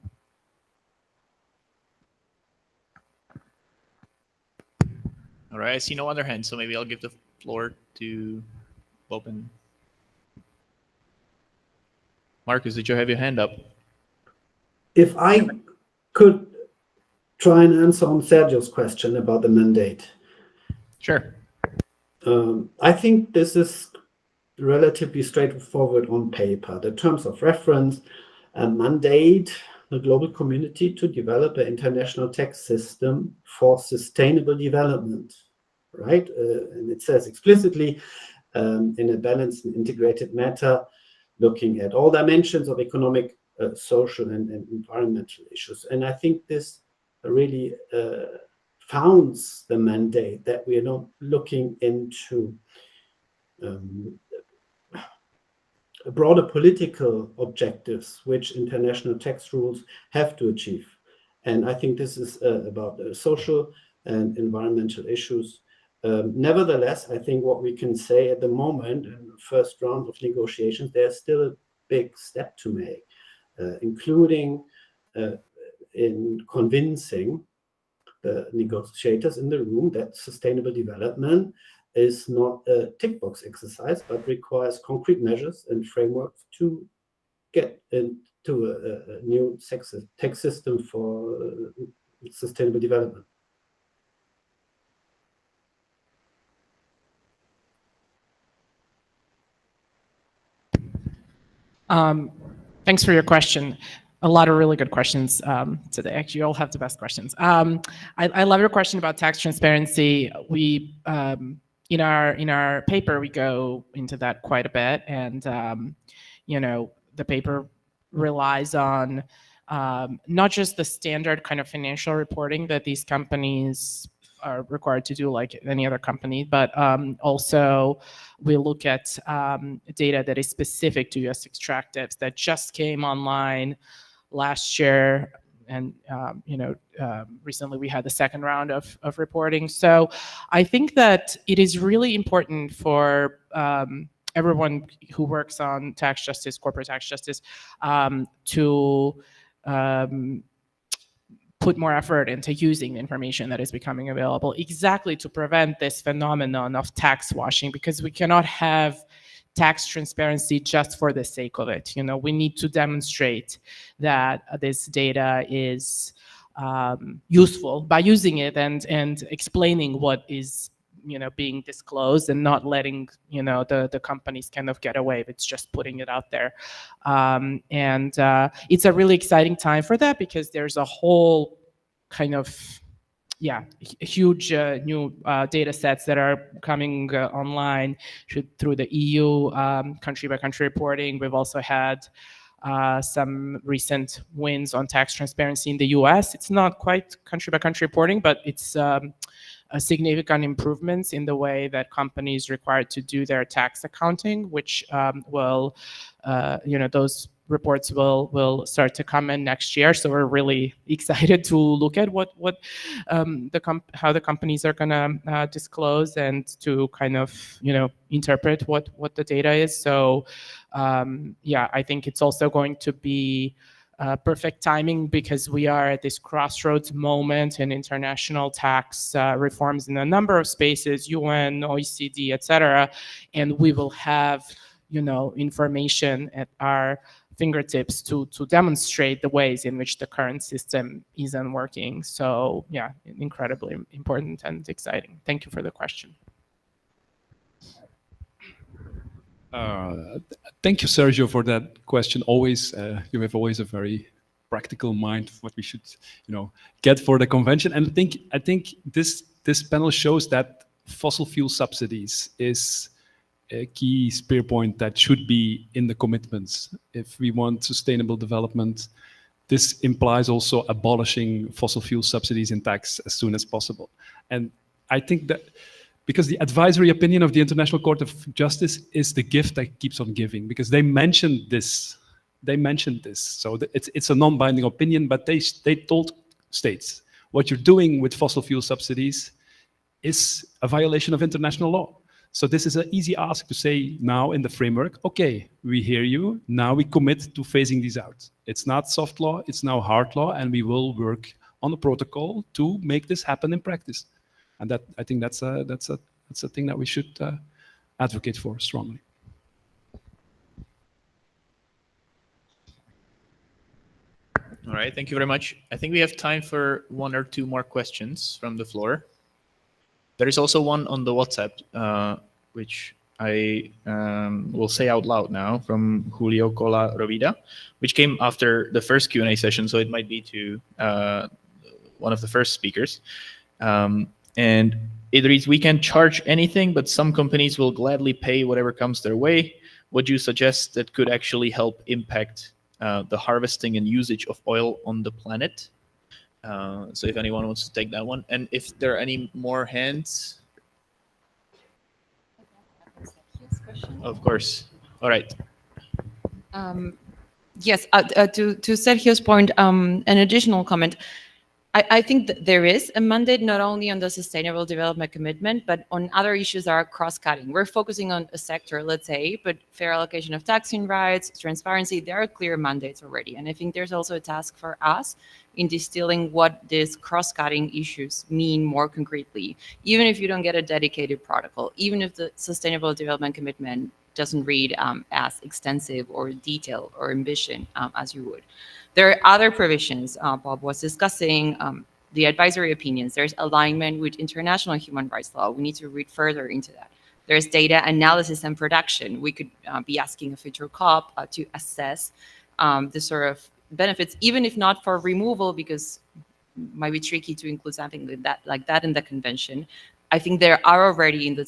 All right, I see no other hands, so maybe I'll give the floor to Bob and Marcus. Did you have your hand up? If I could try and answer on Sergio's question about the mandate. Sure. I think this is relatively straightforward on paper. The terms of reference mandate the global community to develop an international tax system for sustainable development, right? And it says explicitly in a balanced and integrated manner, looking at all dimensions of economic, social, and environmental issues. And I think this really founds the mandate that we are not looking into broader political objectives which international tax rules have to achieve. And I think this is about social and environmental issues. Nevertheless, I think what we can say at the moment, in the first round of negotiations, there's still a big step to make, including in convincing the negotiators in the room that sustainable development is not a tick box exercise, but requires concrete measures and frameworks to get into a new tax system for sustainable development. Thanks for your question. a lot of really good questions today. Actually, you all have the best questions. I love your question about tax transparency. We in our paper we go into that quite a bit, and you know, the paper relies on not just the standard kind of financial reporting that these companies are required to do like any other company, but also we look at data that is specific to US extractives that just came online last year. And recently we had the second round of reporting. So I think that it is really important for everyone who works on tax justice, corporate tax justice, to put more effort into using the information that is becoming available exactly to prevent this phenomenon of tax washing, because we cannot have tax transparency just for the sake of it. You know, we need to demonstrate that this data is useful by using it and explaining what is, you know, being disclosed, and not letting, you know, the companies kind of get away with just putting it out there. It's a really exciting time for that, because there's a whole kind of huge new data sets that are coming online through the EU country by country reporting. We've also had some recent wins on tax transparency in the US. It's not quite country by country reporting, but it's significant improvements in the way that companies required to do their tax accounting, which will, those reports will start to come in next year. So we're really excited to look at how the companies are gonna disclose, and to kind of, interpret what the data is. So I think it's also going to be perfect timing, because we are at this crossroads moment in international tax reforms in a number of spaces, UN, OECD, etc. And we will have, information at our fingertips to demonstrate the ways in which the current system isn't working. So yeah, incredibly important and exciting. Thank you for the question. Thank you, Sergio, for that question. Always, you have always a very practical mind of what we should, get for the convention. And I think this panel shows that fossil fuel subsidies is a key spear point that should be in the commitments. If we want sustainable development, this implies also abolishing fossil fuel subsidies in tax as soon as possible. And I think that because the advisory opinion of the International Court of Justice is the gift that keeps on giving, because they mentioned this. So it's a non-binding opinion, but they told states, what you're doing with fossil fuel subsidies is a violation of international law. So this is an easy ask to say now in the framework, okay, we hear you, now we commit to phasing these out. It's not soft law, it's now hard law, and we will work on a protocol to make this happen in practice. And that, I think that's a thing that we should advocate for strongly. All right, thank you very much. I think we have time for one or two more questions from the floor. There is also one on the WhatsApp, which I will say out loud now, from Julio Cola Rovida, which came after the first Q&A session, so it might be to one of the first speakers. And it reads, we can charge anything, but some companies will gladly pay whatever comes their way. What do you suggest that could actually help impact the harvesting and usage of oil on the planet? So if anyone wants to take that one. And if there are any more hands. Of course. All right. Yes, to Sergio's point, an additional comment. I think that there is a mandate not only on the sustainable development commitment, but on other issues that are cross-cutting. We're focusing on a sector, let's say, but fair allocation of taxing rights, transparency, there are clear mandates already. And I think there's also a task for us in distilling what these cross-cutting issues mean more concretely, even if you don't get a dedicated protocol, even if the sustainable development commitment doesn't read as extensive or detailed or envisioned as you would. There are other provisions. Bob was discussing the advisory opinions. There's alignment with international human rights law. We need to read further into that. There's data analysis and production. We could be asking a future COP to assess the sort of benefits, even if not for removal, because it might be tricky to include something like that in the convention. I think there are already in the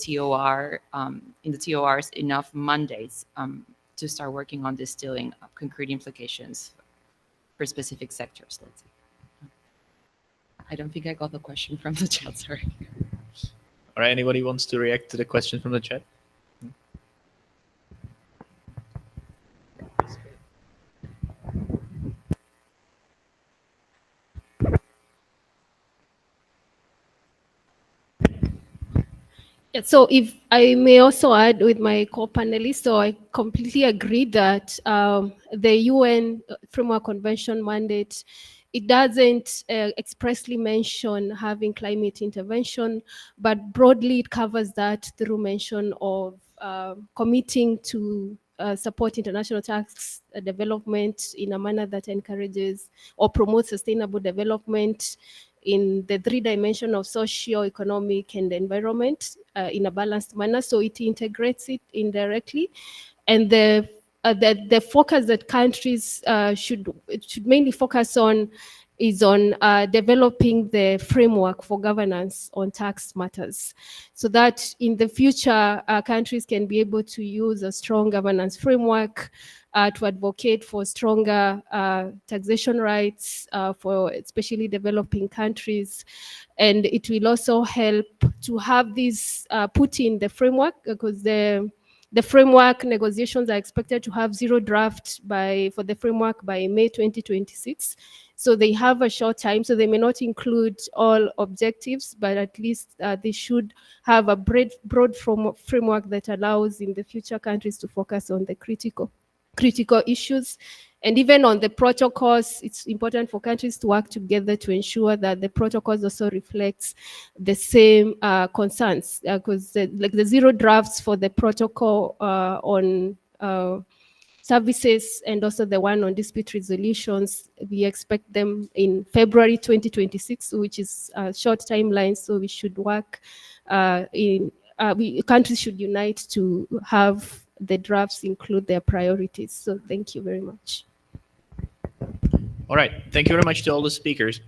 TORs enough mandates to start working on distilling concrete implications for specific sectors, let's say. I don't think I got the question from the chat, sorry. All right, anybody wants to react to the question from the chat? Yeah, so if I may also add with my co-panelists, so I completely agree that the UN Framework Convention mandate, it doesn't expressly mention having climate intervention, but broadly it covers that through mention of committing to support international tax development in a manner that encourages or promotes sustainable development in the 3 dimensions of socio, economic, and environment in a balanced manner. So it integrates it indirectly. And the focus that countries should mainly focus on is on developing the framework for governance on tax matters, so that in the future, countries can be able to use a strong governance framework to advocate for stronger taxation rights for especially developing countries. And it will also help to have this put in the framework, because the framework negotiations are expected to have 0 draft for the framework by May 2026. So they have a short time, so they may not include all objectives, but at least they should have a broad framework that allows in the future countries to focus on the critical issues. And even on the protocols, it's important for countries to work together to ensure that the protocols also reflects the same concerns, because the 0 drafts for the protocol on services and also the one on dispute resolutions, we expect them in February 2026, which is a short timeline. So we should work countries should unite to have the drafts include their priorities. So thank you very much. All right, thank you very much to all the speakers.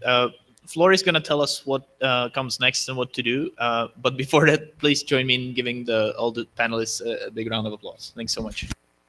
Flor is going to tell us what comes next and what to do. But before that, please join me in giving all the panelists a big round of applause. Thanks so much.